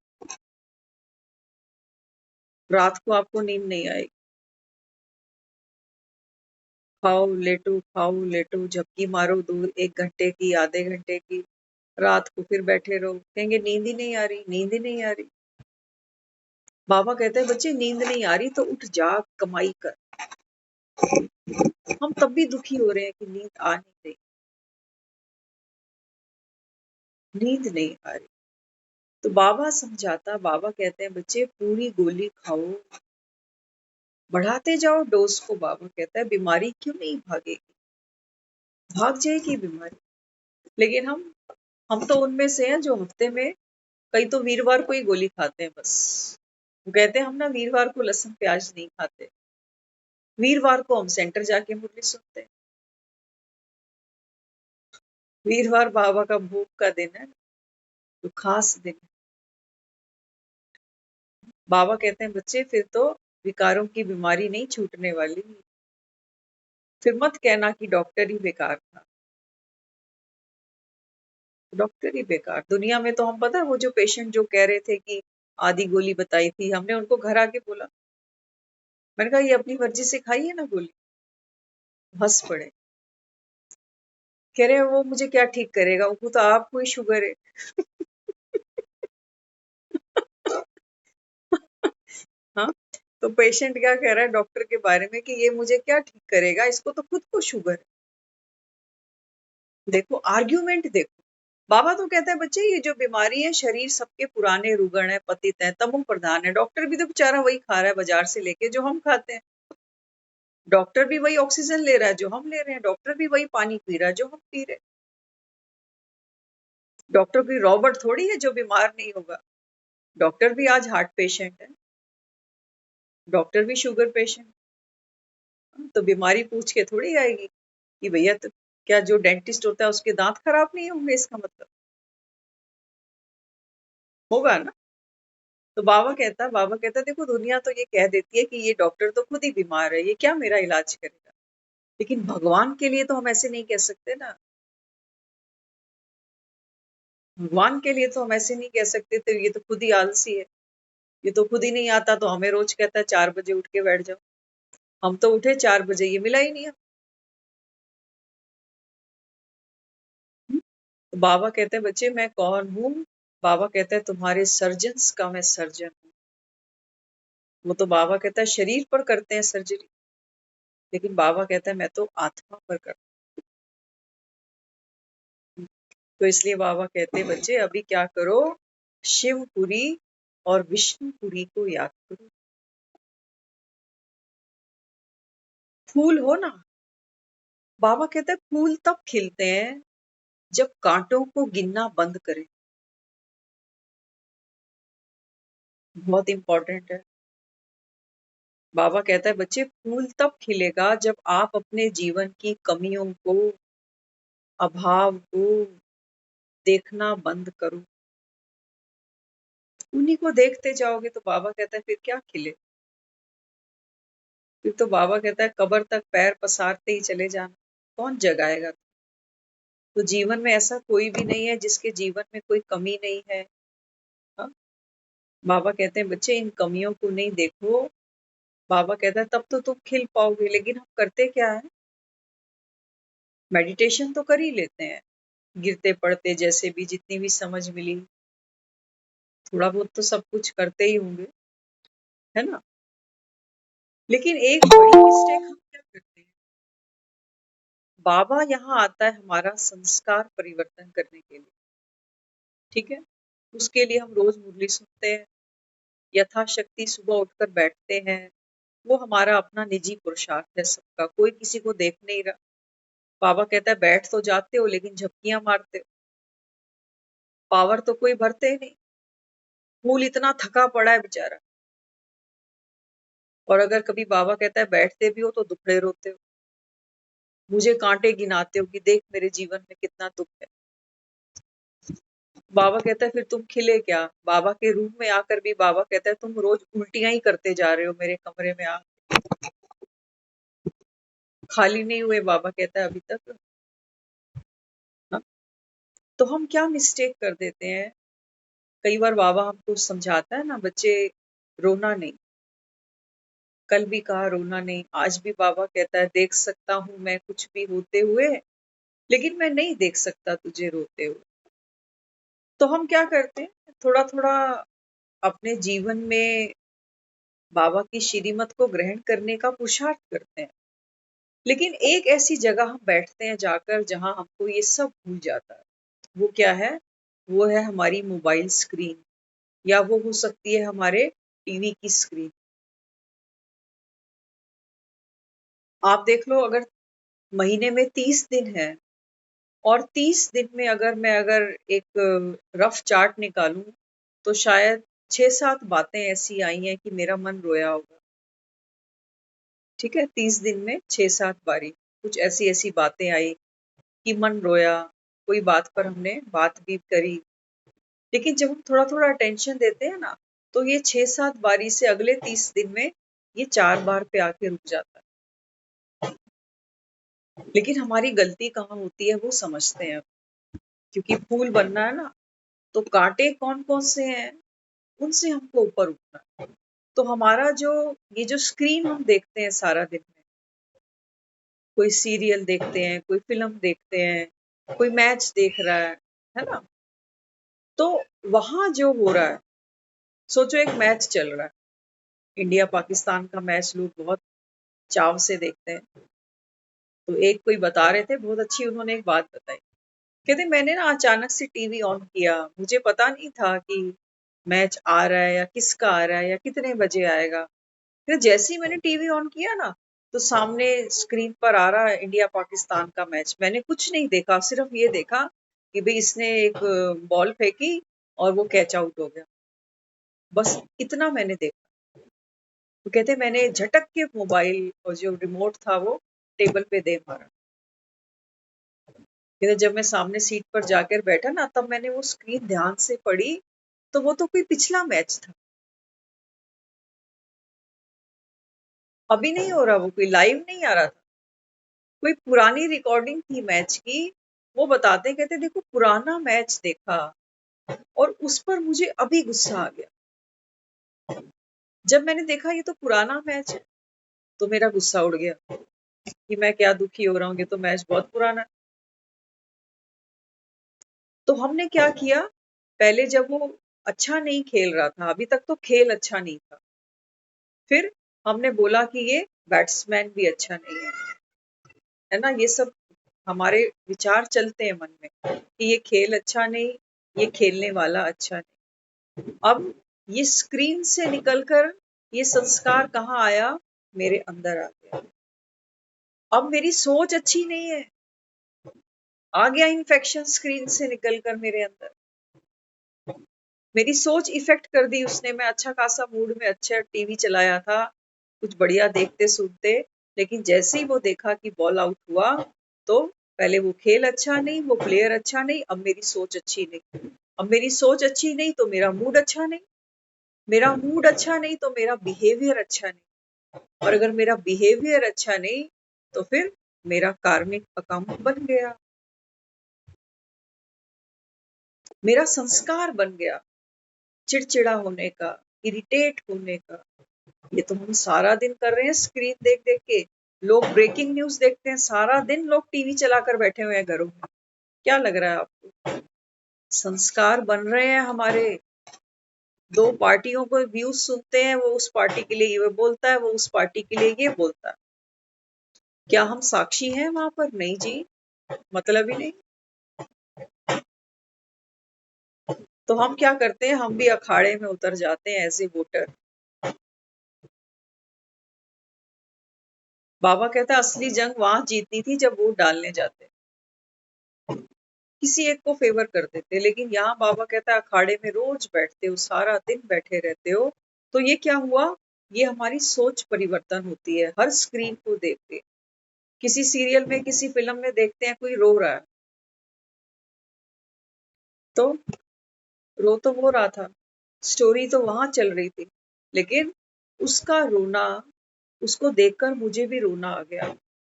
रात को आपको नींद नहीं आएगी। खाओ लेटो, झपकी मारो 1 घंटे की, आधे घंटे की, रात को फिर बैठे रहो, कहेंगे नींद ही नहीं आ रही, नींद ही नहीं आ रही। बाबा कहते हैं बच्चे नींद नहीं आ रही तो उठ जाग, कमाई कर। हम तब भी दुखी हो रहे हैं कि नींद आ नहीं रही, नींद नहीं आ रही। तो बाबा समझाता, बाबा कहते हैं बच्चे पूरी गोली खाओ, बढ़ाते जाओ डोज को। बाबा कहता है बीमारी क्यों नहीं भागेगी, भाग जाएगी बीमारी। लेकिन हम तो उनमें से हैं जो हफ्ते में कई तो वीरवार को ही गोली खाते हैं बस। वो कहते हैं हम ना वीरवार को लहसुन प्याज नहीं खाते, वीरवार को हम सेंटर जाके मुरली सुनते हैं। वीरवार बाबा का भोग का दिन है, तो खास दिन है। बाबा कहते हैं बच्चे फिर तो विकारों की बीमारी नहीं छूटने वाली, फिर मत कहना कि डॉक्टर ही बेकार था। डॉक्टर ही बेकार, दुनिया में तो हम पता है वो जो पेशेंट जो कह रहे थे कि आधी गोली बताई थी, हमने उनको घर आके बोला, मैंने कहा ये अपनी मर्जी से खाइए ना गोली। हंस पड़े, कह रहे हैं वो मुझे क्या ठीक करेगा, वो तो आपको ही शुगर है। हाँ, तो पेशेंट क्या कह रहा है डॉक्टर के बारे में कि ये मुझे क्या ठीक करेगा, इसको तो खुद को शुगर है। देखो आर्ग्यूमेंट देखो। बाबा तो कहता है बच्चे ये जो बीमारी है, शरीर सबके पुराने रुगण है, पतित है, तमो प्रधान है। डॉक्टर भी तो बेचारा वही खा रहा है बाजार से लेके जो हम खाते हैं। डॉक्टर भी वही ऑक्सीजन ले रहा है जो हम ले रहे हैं, डॉक्टर भी वही पानी पी रहा है जो हम पी रहे हैं। डॉक्टर कोई रॉबर्ट थोड़ी है जो बीमार नहीं होगा। डॉक्टर भी आज हार्ट पेशेंट है, डॉक्टर भी शुगर पेशेंट। तो बीमारी पूछ के थोड़ी आएगी कि भैया तो क्या जो डेंटिस्ट होता है उसके दांत खराब नहीं होंगे, इसका मतलब होगा ना। तो बाबा कहता देखो दुनिया तो ये कह देती है कि ये डॉक्टर तो खुद ही बीमार है, ये क्या मेरा इलाज करेगा। लेकिन भगवान के लिए तो हम ऐसे नहीं कह सकते ना, भगवान के लिए तो हम ऐसे नहीं कह सकते, तो ये तो खुद ही आलसी है, ये तो खुद ही नहीं आता, तो हमें रोज कहता है 4 बजे उठ के बैठ जाओ। हम तो उठे 4 बजे, ये मिला ही नहीं। तो बाबा कहते हैं बच्चे मैं कौन हूँ? बाबा कहता है तुम्हारे सर्जन्स का मैं सर्जन हूँ। वो तो बाबा कहता है शरीर पर करते हैं सर्जरी, लेकिन बाबा कहता है मैं तो आत्मा पर करता हूँ। तो इसलिए बाबा कहते हैं बच्चे अभी क्या करो, शिवपुरी और विष्णुपुरी को याद करो। फूल हो ना, बाबा कहते हैं फूल तब खिलते हैं जब कांटों को गिनना बंद करें। बहुत इंपॉर्टेंट है। बाबा कहता है बच्चे फूल तब खिलेगा जब आप अपने जीवन की कमियों को, अभाव को देखना बंद करो। उन्हीं को देखते जाओगे तो बाबा कहता है फिर क्या खिले। फिर तो बाबा कहता है कब्र तक पैर पसारते ही चले जाना, कौन जगाएगा। तो जीवन में ऐसा कोई भी नहीं है जिसके जीवन में कोई कमी नहीं है। हाँ? बाबा कहते हैं बच्चे इन कमियों को नहीं देखो। बाबा कहता है तब तो तुम खिल पाओगे, लेकिन हम करते क्या है, मेडिटेशन तो कर ही लेते हैं गिरते पड़ते, जैसे भी जितनी भी समझ मिली। थोड़ा बहुत तो सब कुछ करते ही होंगे, है ना? लेकिन एक बड़ी मिस्टेक हम क्या करते हैं, बाबा यहाँ आता है हमारा संस्कार परिवर्तन करने के लिए, ठीक है? उसके लिए हम रोज मुरली सुनते हैं, यथाशक्ति सुबह उठकर बैठते हैं। वो हमारा अपना निजी पुरुषार्थ है सबका, कोई किसी को देख नहीं रहा। बाबा कहता है बैठ तो जाते हो लेकिन झपकियां मारते हो, पावर तो कोई भरते ही नहीं। फूल इतना थका पड़ा है बेचारा, और अगर कभी बाबा कहता है बैठते भी हो तो दुखड़े रोते हो, मुझे कांटे गिनाते हो कि देख मेरे जीवन में कितना दुख है। बाबा कहता है फिर तुम खिले क्या? बाबा के रूम में आकर भी बाबा कहता है तुम रोज उल्टियां ही करते जा रहे हो मेरे कमरे में आ, खाली नहीं हुए बाबा कहता है अभी तक। हाँ? तो हम क्या मिस्टेक कर देते हैं, कई बार बाबा हमको समझाता है ना, बच्चे रोना नहीं। कल भी कहा रोना नहीं, आज भी बाबा कहता है देख सकता हूं मैं कुछ भी होते हुए, लेकिन मैं नहीं देख सकता तुझे रोते हुए। तो हम क्या करते हैं, थोड़ा थोड़ा अपने जीवन में बाबा की श्रीमत को ग्रहण करने का पुरुषार्थ करते हैं, लेकिन एक ऐसी जगह हम बैठते हैं जाकर जहां हमको ये सब भूल जाता है। वो क्या है? वो है हमारी मोबाइल स्क्रीन, या वो हो सकती है हमारे टीवी की स्क्रीन। आप देख लो, अगर महीने में 30 दिन है, और 30 दिन में अगर एक रफ चार्ट निकालूं, तो शायद 6-7 बातें ऐसी आई हैं कि मेरा मन रोया होगा। ठीक है, 30 दिन में 6-7 बारी कुछ ऐसी ऐसी बातें आई कि मन रोया, कोई बात पर हमने बात भी करी। लेकिन जब हम थोड़ा थोड़ा अटेंशन देते हैं ना, तो ये 6-7 बारी से अगले 30 दिन में ये 4 बार पे आके रुक जाता है। लेकिन हमारी गलती कहाँ होती है वो समझते हैं, क्योंकि फूल बनना है ना, तो कांटे कौन कौन से हैं, उनसे हमको ऊपर उठना है। तो हमारा जो ये जो स्क्रीन हम देखते हैं सारा दिन में, कोई सीरियल देखते हैं, कोई फिल्म देखते हैं, कोई मैच देख रहा है ना? तो वहां जो हो रहा है, सोचो एक मैच चल रहा है, इंडिया पाकिस्तान का मैच लोग बहुत चाव से देखते हैं। तो एक कोई बता रहे थे, बहुत अच्छी उन्होंने एक बात बताई। कहते मैंने ना अचानक से टीवी ऑन किया, मुझे पता नहीं था कि मैच आ रहा है या किसका आ रहा है या कितने बजे आएगा। फिर जैसे ही मैंने टीवी ऑन किया ना, तो सामने स्क्रीन पर आ रहा है इंडिया पाकिस्तान का मैच। मैंने कुछ नहीं देखा, सिर्फ ये देखा कि भाई इसने एक बॉल फेंकी और वो कैच आउट हो गया, बस इतना मैंने देखा। तो कहते मैंने झटक के मोबाइल और जो रिमोट था वो टेबल पे दे मारा। कहते जब मैं सामने सीट पर जाकर बैठा ना, तब मैंने वो स्क्रीन ध्यान से पढ़ी, तो वो तो कोई पिछला मैच था, अभी नहीं हो रहा, वो कोई लाइव नहीं आ रहा था, कोई पुरानी रिकॉर्डिंग थी मैच की। वो बताते कहते देखो पुराना मैच देखा, और उस पर मुझे अभी गुस्सा आ गया। जब मैंने देखा ये तो पुराना मैच है, तो मेरा गुस्सा उड़ गया कि मैं क्या दुखी हो रहा हूँ, ये तो मैच बहुत पुराना है। तो हमने क्या किया, पहले जब वो अच्छा नहीं खेल रहा था, अभी तक तो खेल अच्छा नहीं था, फिर हमने बोला कि ये बैट्समैन भी अच्छा नहीं है ना? ये सब हमारे विचार चलते हैं मन में कि ये खेल अच्छा नहीं, ये खेलने वाला अच्छा नहीं। अब ये स्क्रीन से निकलकर ये संस्कार कहाँ आया? मेरे अंदर आ गया। अब मेरी सोच अच्छी नहीं है, आ गया इन्फेक्शन स्क्रीन से निकलकर मेरे अंदर। मेरी सोच इफेक्ट कर दी उसने। मैं अच्छा खासा मूड में अच्छा टीवी चलाया था, कुछ बढ़िया देखते सुनते, लेकिन जैसे ही वो देखा कि बॉल आउट हुआ, तो पहले वो खेल अच्छा नहीं, वो प्लेयर अच्छा नहीं, अब मेरी सोच अच्छी नहीं। अब मेरी सोच अच्छी नहीं तो मेरा मूड अच्छा नहीं, मेरा मूड अच्छा नहीं तो मेरा बिहेवियर अच्छा नहीं, और अगर मेरा बिहेवियर अच्छा नहीं तो फिर मेरा कार्मिक अकाउंट बन गया, मेरा संस्कार बन गया चिड़चिड़ा होने का, इरिटेट होने का। ये तो हम सारा दिन कर रहे हैं स्क्रीन देख देख के। लोग ब्रेकिंग न्यूज देखते हैं, सारा दिन लोग टीवी चलाकर बैठे हुए हैं घरों में। क्या लग रहा है आपको? संस्कार बन रहे हैं हमारे, दो पार्टियों को व्यूज सुनते हैं, वो उस पार्टी के लिए ये बोलता है, वो उस पार्टी के लिए ये बोलता है। क्या हम साक्षी हैं वहां पर? नहीं जी, मतलब ही नहीं। तो हम क्या करते हैं, हम भी अखाड़े में उतर जाते हैं एज ए वोटर। बाबा कहता है असली जंग वहां जीतनी थी जब वोट डालने जाते, किसी एक को फेवर कर देते। लेकिन यहाँ बाबा कहता है अखाड़े में रोज बैठते हो, सारा दिन बैठे रहते हो, तो ये क्या हुआ? ये हमारी सोच परिवर्तन होती है। हर स्क्रीन को देखते, किसी सीरियल में, किसी फिल्म में देखते हैं कोई रो रहा है, तो रो तो वो रहा था, स्टोरी तो वहां चल रही थी, लेकिन उसका रोना, उसको देखकर मुझे भी रोना आ गया,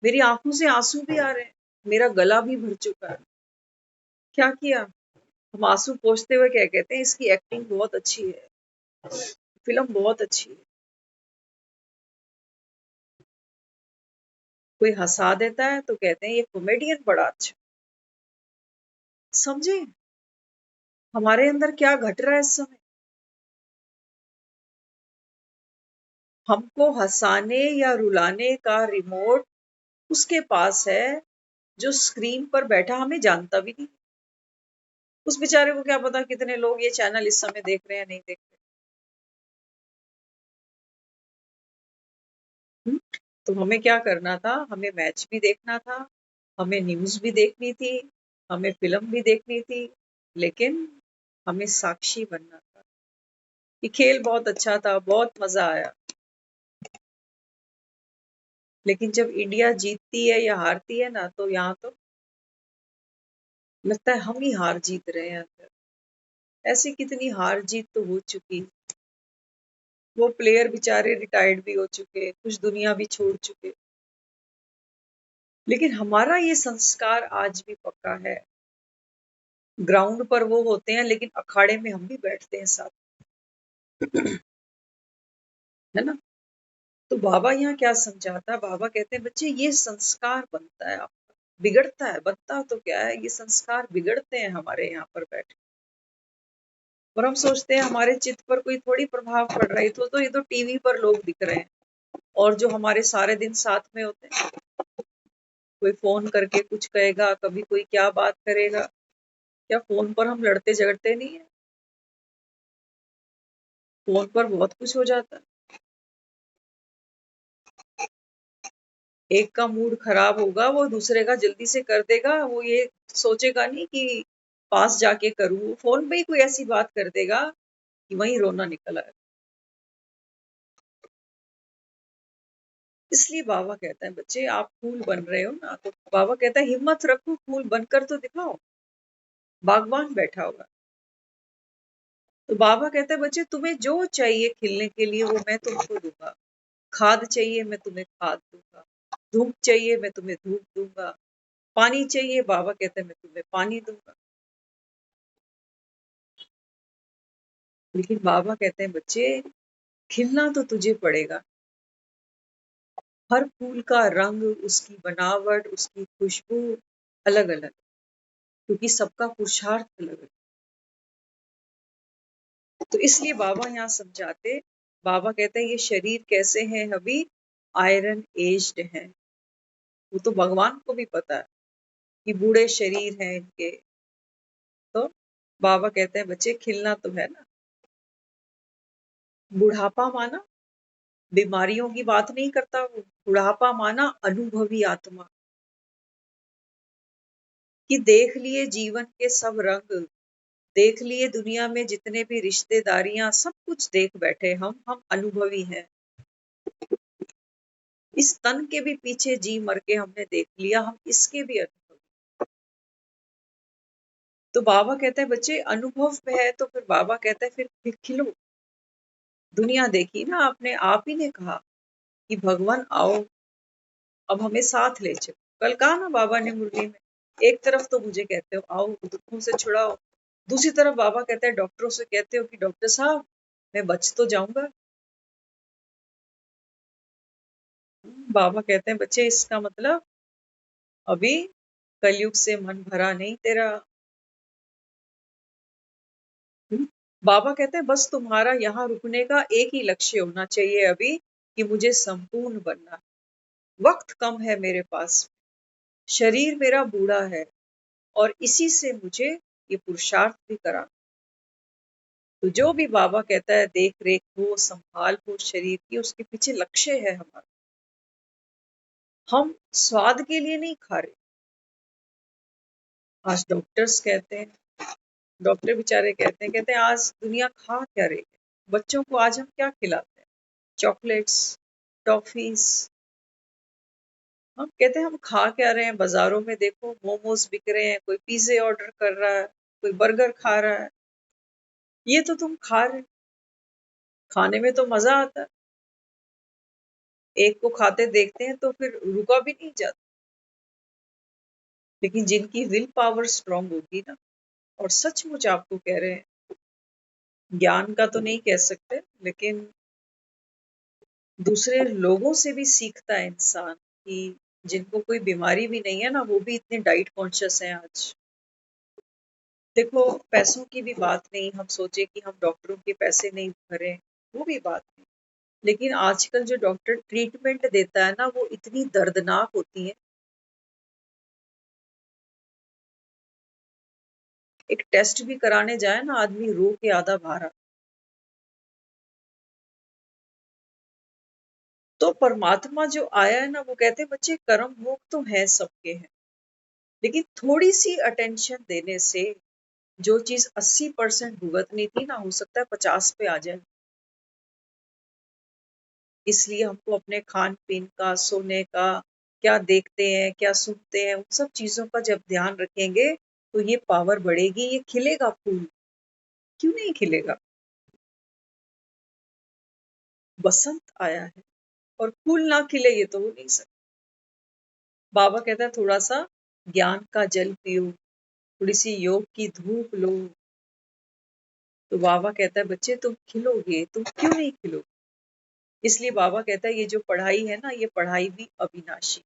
मेरी आंखों से आंसू भी आ रहे हैं, मेरा गला भी भर चुका है। क्या किया? हम आंसू पोंछते हुए क्या कहते हैं, इसकी एक्टिंग बहुत अच्छी है, फिल्म बहुत अच्छी है। कोई हंसा देता है तो कहते हैं ये कॉमेडियन बड़ा अच्छा। समझे हमारे अंदर क्या घट रहा है इस समय? हमको हंसाने या रुलाने का रिमोट उसके पास है जो स्क्रीन पर बैठा हमें जानता भी नहीं। उस बेचारे को क्या पता कितने लोग ये चैनल इस समय देख रहे हैं, नहीं देख रहे। तो हमें क्या करना था? हमें मैच भी देखना था, हमें न्यूज भी देखनी थी, हमें फिल्म भी देखनी थी, लेकिन हमें साक्षी बनना था। ये खेल बहुत अच्छा था, बहुत मजा आया, लेकिन जब इंडिया जीतती है या हारती है ना, तो यहाँ तो लगता है हम ही हार जीत रहे हैं अंदर। ऐसी कितनी हार जीत तो हो चुकी, वो प्लेयर बेचारे रिटायर्ड भी हो चुके, कुछ दुनिया भी छोड़ चुके, लेकिन हमारा ये संस्कार आज भी पक्का है। ग्राउंड पर वो होते हैं, लेकिन अखाड़े में हम भी बैठते हैं साथ, है ना? तो बाबा यहाँ क्या समझाता है? बाबा कहते हैं बच्चे ये संस्कार बनता है आपका, बिगड़ता है, बनता तो क्या है, ये संस्कार बिगड़ते हैं हमारे यहाँ पर बैठे। और हम सोचते हैं हमारे चित्त पर कोई थोड़ी प्रभाव पड़ रहा है, तो ये तो टीवी पर लोग दिख रहे हैं, और जो हमारे सारे दिन साथ में होते हैं, कोई फोन करके कुछ कहेगा, कभी कोई क्या बात करेगा। क्या फोन पर हम लड़ते झगड़ते नहीं है? फोन पर बहुत कुछ हो जाता है। एक का मूड खराब होगा, वो दूसरे का जल्दी से कर देगा, वो ये सोचेगा नहीं कि पास जाके करूं, फोन पे ही कोई ऐसी बात कर देगा कि वहीं रोना निकल आए। इसलिए बाबा कहता है बच्चे आप फूल बन रहे हो ना, तो बाबा कहता है हिम्मत रखो, फूल बनकर तो दिखाओ। बागवान बैठा होगा, तो बाबा कहता है बच्चे तुम्हें जो चाहिए खिलने के लिए वो मैं तुमको दूंगा। खाद चाहिए मैं तुम्हें खाद दूंगा, धूप चाहिए मैं तुम्हें धूप दूंगा, पानी चाहिए बाबा कहते हैं मैं तुम्हें पानी दूंगा। लेकिन बाबा कहते हैं बच्चे खिलना तो तुझे पड़ेगा। हर फूल का रंग, उसकी बनावट, उसकी खुशबू अलग अलग, क्योंकि सबका पुरुषार्थ अलग है। तो इसलिए बाबा यहाँ समझाते, बाबा कहते हैं ये शरीर कैसे हैं अभी, आयरन एज्ड हैं। वो तो भगवान को भी पता है कि बूढ़े शरीर हैं इनके। तो बाबा कहते हैं बच्चे खिलना तो है ना। बुढ़ापा माना बीमारियों की बात नहीं करता वो, बुढ़ापा माना अनुभवी आत्मा, कि देख लिए जीवन के सब रंग, देख लिए दुनिया में जितने भी रिश्तेदारियां, सब कुछ देख बैठे हम अनुभवी हैं। इस तन के भी पीछे जी मर के हमने देख लिया, हम इसके भी अनुभवी। तो बाबा कहता है बच्चे अनुभव में है, तो फिर बाबा कहता है फिर खिलो। दुनिया देखी ना आपने, आप ही ने कहा कि भगवान आओ अब हमें साथ ले चलो। कल कहा ना बाबा ने मुरली में, एक तरफ तो मुझे कहते हो आओ दुखों से छुड़ाओ, दूसरी तरफ बाबा कहते हैं डॉक्टरों से कहते हो कि डॉक्टर साहब मैं बच तो जाऊंगा। बाबा कहते हैं बच्चे इसका मतलब अभी कलयुग से मन भरा नहीं तेरा। बाबा कहते हैं बस तुम्हारा यहाँ रुकने का एक ही लक्ष्य होना चाहिए अभी, कि मुझे संपूर्ण बनना है। वक्त कम है मेरे पास, शरीर मेरा बूढ़ा है और इसी से मुझे ये पुरुषार्थ भी करा। तो जो भी बाबा कहता है देख रेख हो, संभाल हो शरीर की, उसके पीछे लक्ष्य है हमारा। हम स्वाद के लिए नहीं खा रहे। आज डॉक्टर्स कहते हैं, डॉक्टर बेचारे कहते हैं आज दुनिया खा क्या रही है, बच्चों को आज हम क्या खिलाते हैं, चॉकलेट्स, टॉफीज। हम कहते हैं हम खा क्या रहे हैं, बाजारों में देखो मोमोज बिक रहे हैं, कोई पिज्जे ऑर्डर कर रहा है, कोई बर्गर खा रहा है। ये तो तुम खा रहे, खाने में तो मजा आता है। एक को खाते देखते हैं तो फिर रुका भी नहीं जाता। लेकिन जिनकी विल पावर स्ट्रांग होगी ना, और सचमुच आपको कह रहे हैं, ज्ञान का तो नहीं कह सकते, लेकिन दूसरे लोगों से भी सीखता है इंसान, कि जिनको कोई बीमारी भी नहीं है ना, वो भी इतने डाइट कॉन्शियस हैं आज। देखो पैसों की भी बात नहीं, हम सोचे कि हम डॉक्टरों के पैसे नहीं भरें, वो भी बात नहीं। लेकिन आजकल जो डॉक्टर ट्रीटमेंट देता है ना, वो इतनी दर्दनाक होती है। एक टेस्ट भी कराने जाए ना, आदमी रो के आधा बाहर आता। तो परमात्मा जो आया है ना, वो कहते हैं बच्चे कर्म भोग तो है सबके हैं, लेकिन थोड़ी सी अटेंशन देने से जो चीज 80% भुगतनी थी ना, हो सकता है 50 पे आ जाए। इसलिए हमको अपने खान पीन का, सोने का, क्या देखते हैं, क्या सुनते हैं, उन सब चीजों का जब ध्यान रखेंगे तो ये पावर बढ़ेगी, ये खिलेगा फूल। क्यों नहीं खिलेगा? बसंत आया है और फूल ना खिले, ये तो हो नहीं सकता। बाबा कहता है थोड़ा सा ज्ञान का जल पियो, थोड़ी सी योग की धूप लो। तो बाबा कहता है बच्चे तुम खिलोगे, तुम क्यों नहीं खिलोगे? इसलिए बाबा कहता है ये जो पढ़ाई है ना, ये पढ़ाई भी अविनाशी।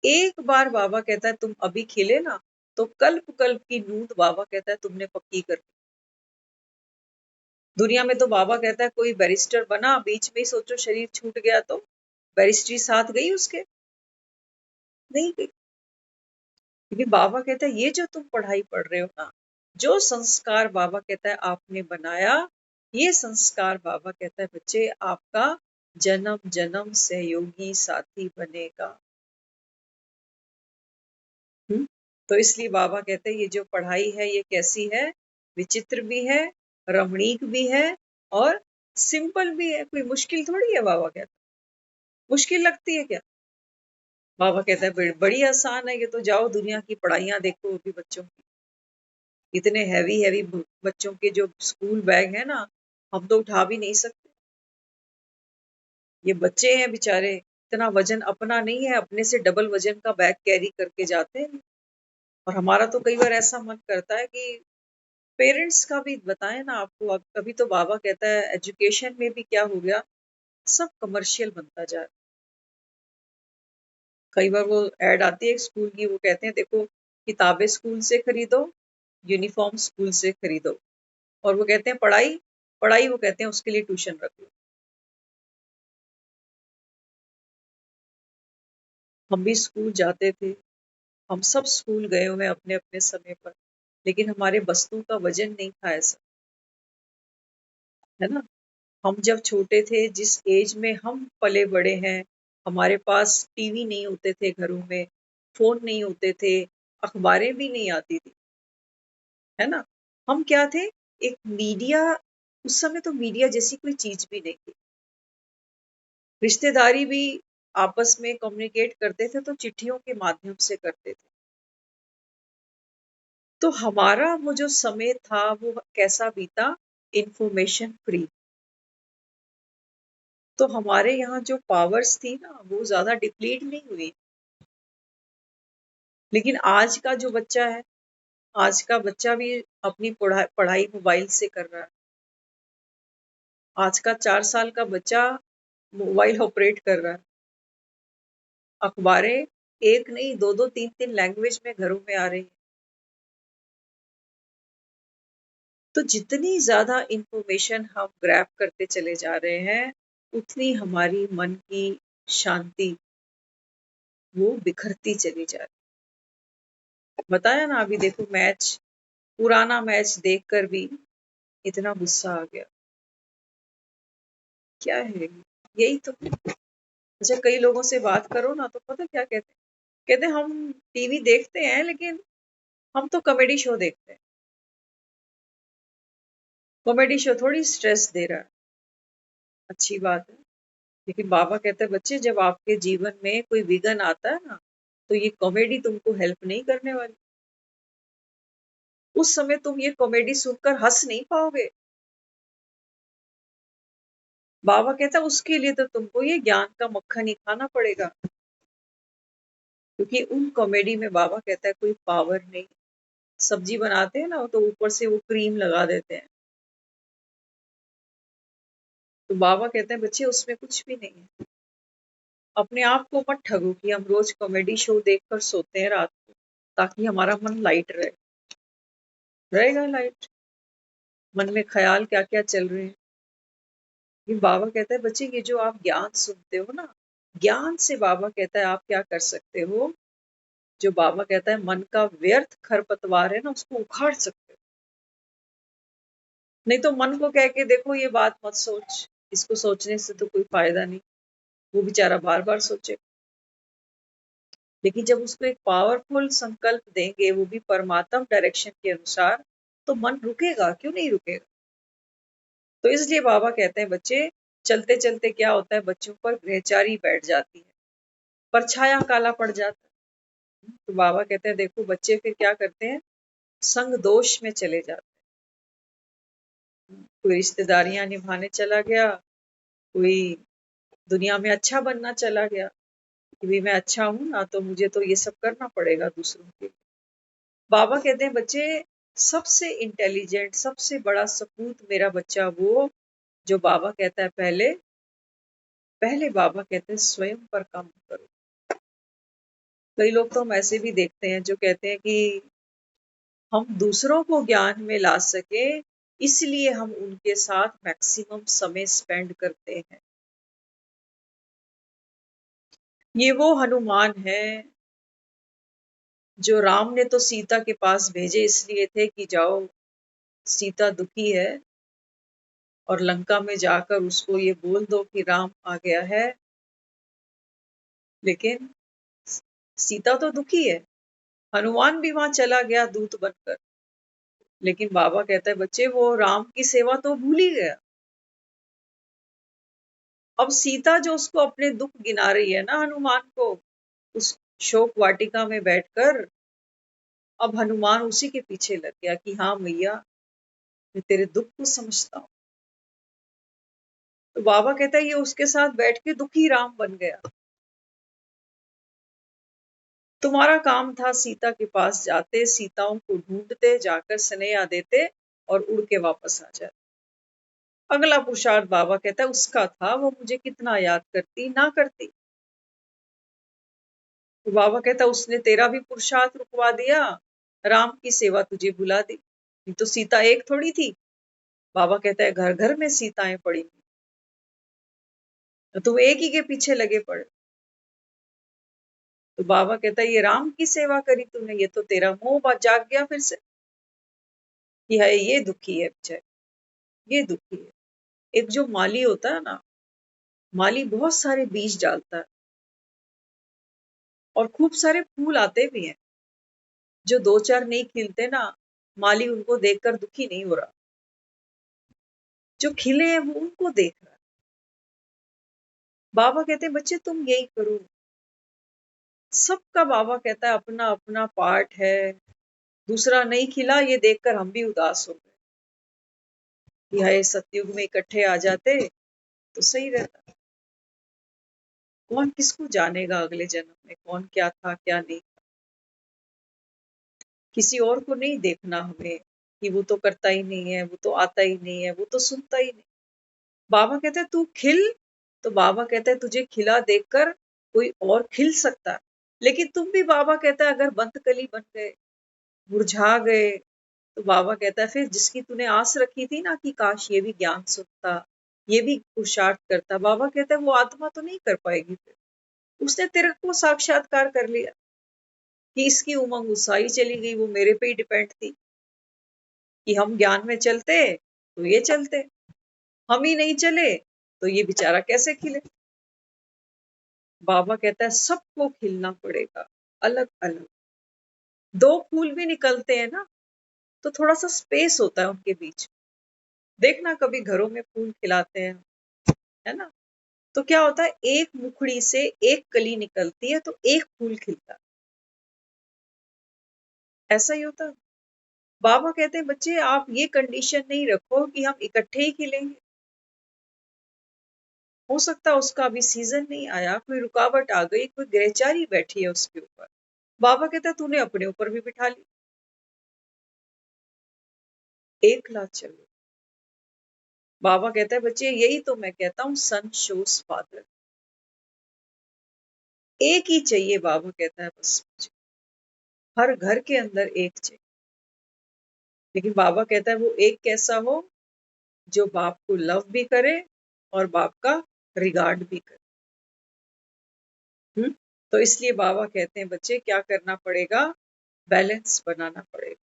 एक बार बाबा कहता है तुम अभी खिले ना, तो कल्प कल्प की नींद बाबा कहता है तुमने पक्की कर दी। दुनिया में तो बाबा कहता है कोई बैरिस्टर बना, बीच में ही सोचो शरीर छूट गया तो बैरिस्ट्री साथ गई उसके? नहीं गई। क्योंकि बाबा कहता है ये जो तुम पढ़ाई पढ़ रहे हो ना, जो संस्कार बाबा कहता है आपने बनाया, ये संस्कार बाबा कहता है बच्चे आपका जन्म जन्म सहयोगी साथी बनेगा। तो इसलिए बाबा कहते हैं ये जो पढ़ाई है ये कैसी है, विचित्र भी है, रमणीक भी है और सिंपल भी है। कोई मुश्किल थोड़ी है। बाबा कहता है मुश्किल लगती है क्या? बाबा कहता है बड़ी आसान है, ये तो जाओ दुनिया की पढ़ाइयां देखो अभी बच्चों की, इतने हैवी हैवी बच्चों के जो स्कूल बैग है ना, हम तो उठा भी नहीं सकते। ये बच्चे हैं बेचारे, इतना वजन अपना नहीं है, अपने से डबल वजन का बैग कैरी करके जाते हैं। और हमारा तो कई बार ऐसा मन करता है कि पेरेंट्स का भी बताएं ना आपको। अब कभी तो बाबा कहता है एजुकेशन में भी क्या हो गया, सब कमर्शियल बनता जा रहा है। कई बार वो एड आती है एक स्कूल की, वो कहते हैं देखो किताबें स्कूल से खरीदो, यूनिफॉर्म स्कूल से खरीदो, और वो कहते हैं पढ़ाई, पढ़ाई वो कहते हैं उसके लिए ट्यूशन रख लो। हम भी स्कूल जाते थे, हम सब स्कूल गए हुए हैं अपने अपने समय पर, लेकिन हमारे बस्तों का वजन नहीं था ऐसा, है ना। हम जब छोटे थे, जिस एज में हम पले बड़े हैं, हमारे पास टीवी नहीं होते थे घरों में, फोन नहीं होते थे, अखबारें भी नहीं आती थी, है ना। हम क्या थे, एक मीडिया, उस समय तो मीडिया जैसी कोई चीज भी नहीं थी। रिश्तेदारी भी आपस में कम्युनिकेट करते थे तो चिट्ठियों के माध्यम से करते थे। तो हमारा वो जो समय था वो कैसा बीता, इंफॉर्मेशन फ्री। तो हमारे यहाँ जो पावर्स थी ना, वो ज्यादा डिप्लीट नहीं हुई। लेकिन आज का जो बच्चा है, आज का बच्चा भी अपनी पढ़ाई पढ़ाई मोबाइल से कर रहा है। आज का 4 साल का बच्चा मोबाइल ऑपरेट कर रहा है। अखबारें एक नहीं, दो दो तीन तीन लैंग्वेज में घरों में आ रही है। तो जितनी ज्यादा इंफॉर्मेशन हम ग्रैब करते चले जा रहे हैं, उतनी हमारी मन की शांति वो बिखरती चली जा रही है। बताया ना, अभी देखो मैच, पुराना मैच देखकर भी इतना गुस्सा आ गया। क्या है यही तो। अच्छा, कई लोगों से बात करो ना तो पता क्या कहते हैं, कहते हैं हम टीवी देखते हैं लेकिन हम तो कॉमेडी शो देखते हैं। कॉमेडी शो थोड़ी स्ट्रेस दे रहा है। अच्छी बात है, लेकिन बाबा कहते हैं बच्चे, जब आपके जीवन में कोई विघन आता है ना, तो ये कॉमेडी तुमको हेल्प नहीं करने वाली। उस समय तुम ये कॉमेडी सुनकर हंस नहीं पाओगे। बाबा कहता है उसके लिए तो तुमको ये ज्ञान का मक्खन ही खाना पड़ेगा, क्योंकि उन कॉमेडी में बाबा कहता है कोई पावर नहीं। सब्जी बनाते हैं ना, तो ऊपर से वो क्रीम लगा देते हैं। तो बाबा कहते हैं बच्चे उसमें कुछ भी नहीं है। अपने आप को मत ठगो कि हम रोज कॉमेडी शो देखकर सोते हैं रात को, ताकि हमारा मन लाइट रहेगा लाइट। मन में ख्याल क्या क्या चल रहे हैं। ये बाबा कहता है बच्चे, ये जो आप ज्ञान सुनते हो ना, ज्ञान से बाबा कहता है आप क्या कर सकते हो। जो बाबा कहता है मन का व्यर्थ खरपतवार है ना, उसको उखाड़ सकते हो। नहीं तो मन को कह के देखो ये बात मत सोच, इसको सोचने से तो कोई फायदा नहीं, वो बेचारा बार बार सोचे। लेकिन जब उसको एक पावरफुल संकल्प देंगे, वो भी परमात्म डायरेक्शन के अनुसार, तो मन रुकेगा, क्यों नहीं रुकेगा। तो इसलिए बाबा कहते हैं बच्चे, चलते चलते क्या होता है, बच्चों पर ग्रहचारी बैठ जाती है, परछाया काला पड़ जाता है। तो बाबा कहते हैं देखो बच्चे फिर क्या करते हैं, संग दोष में चले जाते हैं। कोई रिश्तेदारियां निभाने चला गया, कोई दुनिया में अच्छा बनना चला गया, कि भी मैं अच्छा हूं ना, तो मुझे तो ये सब करना पड़ेगा दूसरों के लिए। बाबा कहते हैं बच्चे, सबसे इंटेलिजेंट, सबसे बड़ा सपूत मेरा बच्चा वो, जो बाबा कहता है पहले पहले बाबा कहते हैं स्वयं पर काम करो। कई लोग तो हम ऐसे भी देखते हैं जो कहते हैं कि हम दूसरों को ज्ञान में ला सके, इसलिए हम उनके साथ मैक्सिमम समय स्पेंड करते हैं। ये वो हनुमान है जो राम ने तो सीता के पास भेजे इसलिए थे कि जाओ, सीता दुखी है और लंका में जाकर उसको ये बोल दो कि राम आ गया है। लेकिन सीता तो दुखी है, हनुमान भी वहां चला गया दूत बनकर। लेकिन बाबा कहता है बच्चे, वो राम की सेवा तो भूल ही गया। अब सीता जो उसको अपने दुख गिना रही है ना हनुमान को, उस शोक वाटिका में बैठकर, अब हनुमान उसी के पीछे लग गया कि हाँ मैया, मैं तेरे दुख को समझता हूँ। तो बाबा कहता है ये उसके साथ बैठ के दुखी राम बन गया। तुम्हारा काम था सीता के पास जाते, सीताओं को ढूंढते, जाकर स्नेहा देते और उड़ के वापस आ जाते। अगला पुरुषार्थ बाबा कहता है उसका था, वो मुझे कितना याद करती ना करती। तो बाबा कहता उसने तेरा भी पुरुषार्थ रुकवा दिया, राम की सेवा तुझे भुला दी। ये तो सीता एक थोड़ी थी। बाबा कहता है घर घर में सीताएं पड़ी, तो तुम एक ही के पीछे लगे पड़े। तो बाबा कहता है ये राम की सेवा करी तूने, ये तो तेरा मोह जाग गया फिर से कि है ये दुखी है बेचारी, ये दुखी है। एक जो माली होता है ना, माली बहुत सारे बीज डालता है और खूब सारे फूल आते भी हैं। जो दो चार नहीं खिलते ना, माली उनको देखकर दुखी नहीं हो रहा, जो खिले हैं वो उनको देख रहा है। बाबा कहते हैं बच्चे तुम यही करो। सबका बाबा कहता है अपना अपना पार्ट है। दूसरा नहीं खिला ये देखकर हम भी उदास हो गए कि हाय, सतयुग में इकट्ठे आ जाते तो सही रहता। कौन किसको जानेगा अगले जन्म में कौन क्या था क्या नहीं। किसी और को नहीं देखना हमें कि वो तो करता ही नहीं है, वो तो आता ही नहीं है, वो तो सुनता ही नहीं। बाबा कहते हैं तू खिल। तो बाबा कहता है तुझे खिला देखकर कोई और खिल सकता है। लेकिन तुम भी बाबा कहता है अगर बंद कली बन गए, मुरझा गए, तो बाबा कहता है फिर जिसकी तूने आस रखी थी ना कि काश ये भी ज्ञान सुनता, ये भी पुरुषार्थ करता, बाबा कहता है वो आत्मा तो नहीं कर पाएगी फिर। उसने तेरे को साक्षात्कार कर लिया कि इसकी उमंग उत्साही चली गई, वो मेरे पे ही डिपेंड थी कि हम ज्ञान में चलते तो ये चलते, हम ही नहीं चले तो ये बेचारा कैसे खिले। बाबा कहता है सबको खिलना पड़ेगा अलग अलग। दो फूल भी निकलते हैं ना तो थोड़ा सा स्पेस होता है उनके बीच। देखना कभी घरों में फूल खिलाते हैं, है ना, तो क्या होता है एक मुखड़ी से एक कली निकलती है तो एक फूल खिलता है, ऐसा ही होता है। बाबा कहते हैं बच्चे आप ये कंडीशन नहीं रखो कि हम इकट्ठे ही खिलेंगे। हो सकता है उसका अभी सीजन नहीं आया, कोई रुकावट आ गई, कोई ग्रहचारी बैठी है उसके ऊपर। बाबा कहता है तूने अपने ऊपर भी बिठा ली, एक लाख चलो। बाबा कहता है बच्चे यही तो मैं कहता हूँ सन शोज फादर। एक ही चाहिए बाबा कहता है बस मुझे, हर घर के अंदर एक चाहिए। लेकिन बाबा कहता है वो एक कैसा हो जो बाप को लव भी करे और बाप का रिगार्ड भी करे। तो इसलिए बाबा कहते हैं बच्चे क्या करना पड़ेगा, बैलेंस बनाना पड़ेगा।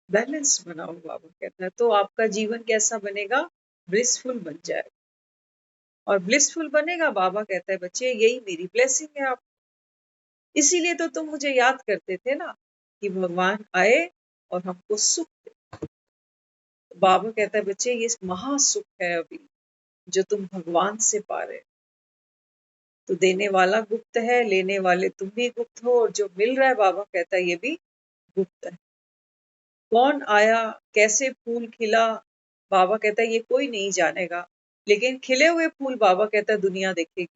बैलेंस बनाओ बाबा कहता है, तो आपका जीवन कैसा बनेगा, ब्लिसफुल बन जाएगा। और ब्लिसफुल बनेगा बाबा कहता है बच्चे यही मेरी ब्लेसिंग है आप। इसीलिए तो तुम मुझे याद करते थे ना कि भगवान आए और हमको सुख दे। तो बाबा कहता है बच्चे ये महासुख है अभी जो तुम भगवान से पा रहे। तो देने वाला गुप्त है, लेने वाले तुम भी गुप्त हो, और जो मिल रहा है बाबा कहता है ये भी गुप्त है। कौन आया, कैसे फूल खिला, बाबा कहता है ये कोई नहीं जानेगा, लेकिन खिले हुए फूल बाबा कहता है दुनिया देखेगी।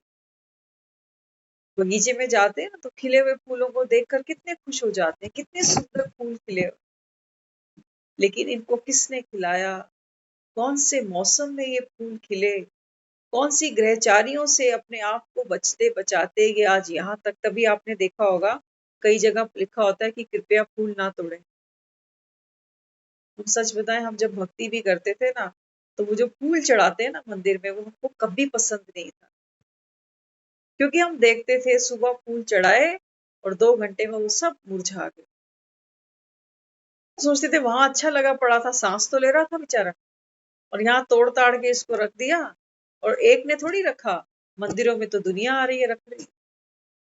बगीचे में जाते हैं ना तो खिले हुए फूलों को देखकर कितने खुश हो जाते हैं, कितने सुंदर फूल खिले, लेकिन इनको किसने खिलाया, कौन से मौसम में ये फूल खिले, कौन सी ग्रहचारियों से अपने आप को बचते बचाते ये आज यहाँ तक। तभी आपने देखा होगा कई जगह लिखा होता है कि कृपया फूल ना तोड़ें। हम सच बताएं हम जब भक्ति भी करते थे ना तो वो जो फूल चढ़ाते हैं ना मंदिर में वो हमको कभी पसंद नहीं था, क्योंकि हम देखते थे सुबह फूल चढ़ाए और 2 घंटे में वो सब मुरझा गए। सोचते थे वहां अच्छा लगा पड़ा था, सांस तो ले रहा था बेचारा, और यहाँ तोड़ ताड़ के इसको रख दिया। और एक ने थोड़ी रखा, मंदिरों में तो दुनिया आ रही है रख रही,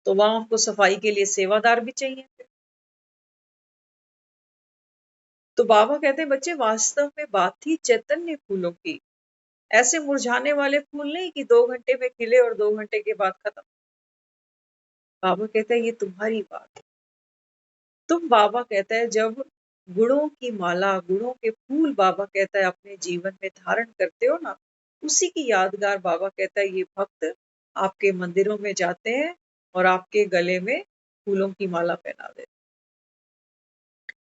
तो वहां उनको सफाई के लिए सेवादार भी चाहिए। तो बाबा कहते हैं बच्चे वास्तव में बात थी चैतन्य फूलों की, ऐसे मुरझाने वाले फूल नहीं कि 2 घंटे में खिले और 2 घंटे के बाद खत्म। बाबा कहता है ये तुम्हारी बात है। तुम बाबा कहता है जब गुणों की माला, गुणों के फूल बाबा कहता है अपने जीवन में धारण करते हो ना, उसी की यादगार बाबा कहता है ये भक्त आपके मंदिरों में जाते हैं और आपके गले में फूलों की माला पहना देते।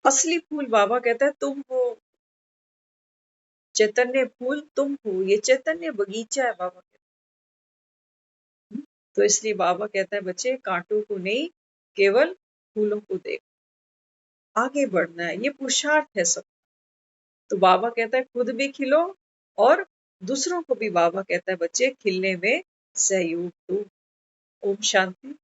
असली फूल बाबा कहता है तुम हो, चैतन्य फूल तुम हो, ये चैतन्य बगीचा है बाबा कहता है। तो इसलिए बाबा कहता है बच्चे कांटों को नहीं, केवल फूलों को देख, आगे बढ़ना है, ये पुरुषार्थ है सब। तो बाबा कहता है खुद भी खिलो और दूसरों को भी बाबा कहता है बच्चे खिलने में सहयोग दो। ओम शांति।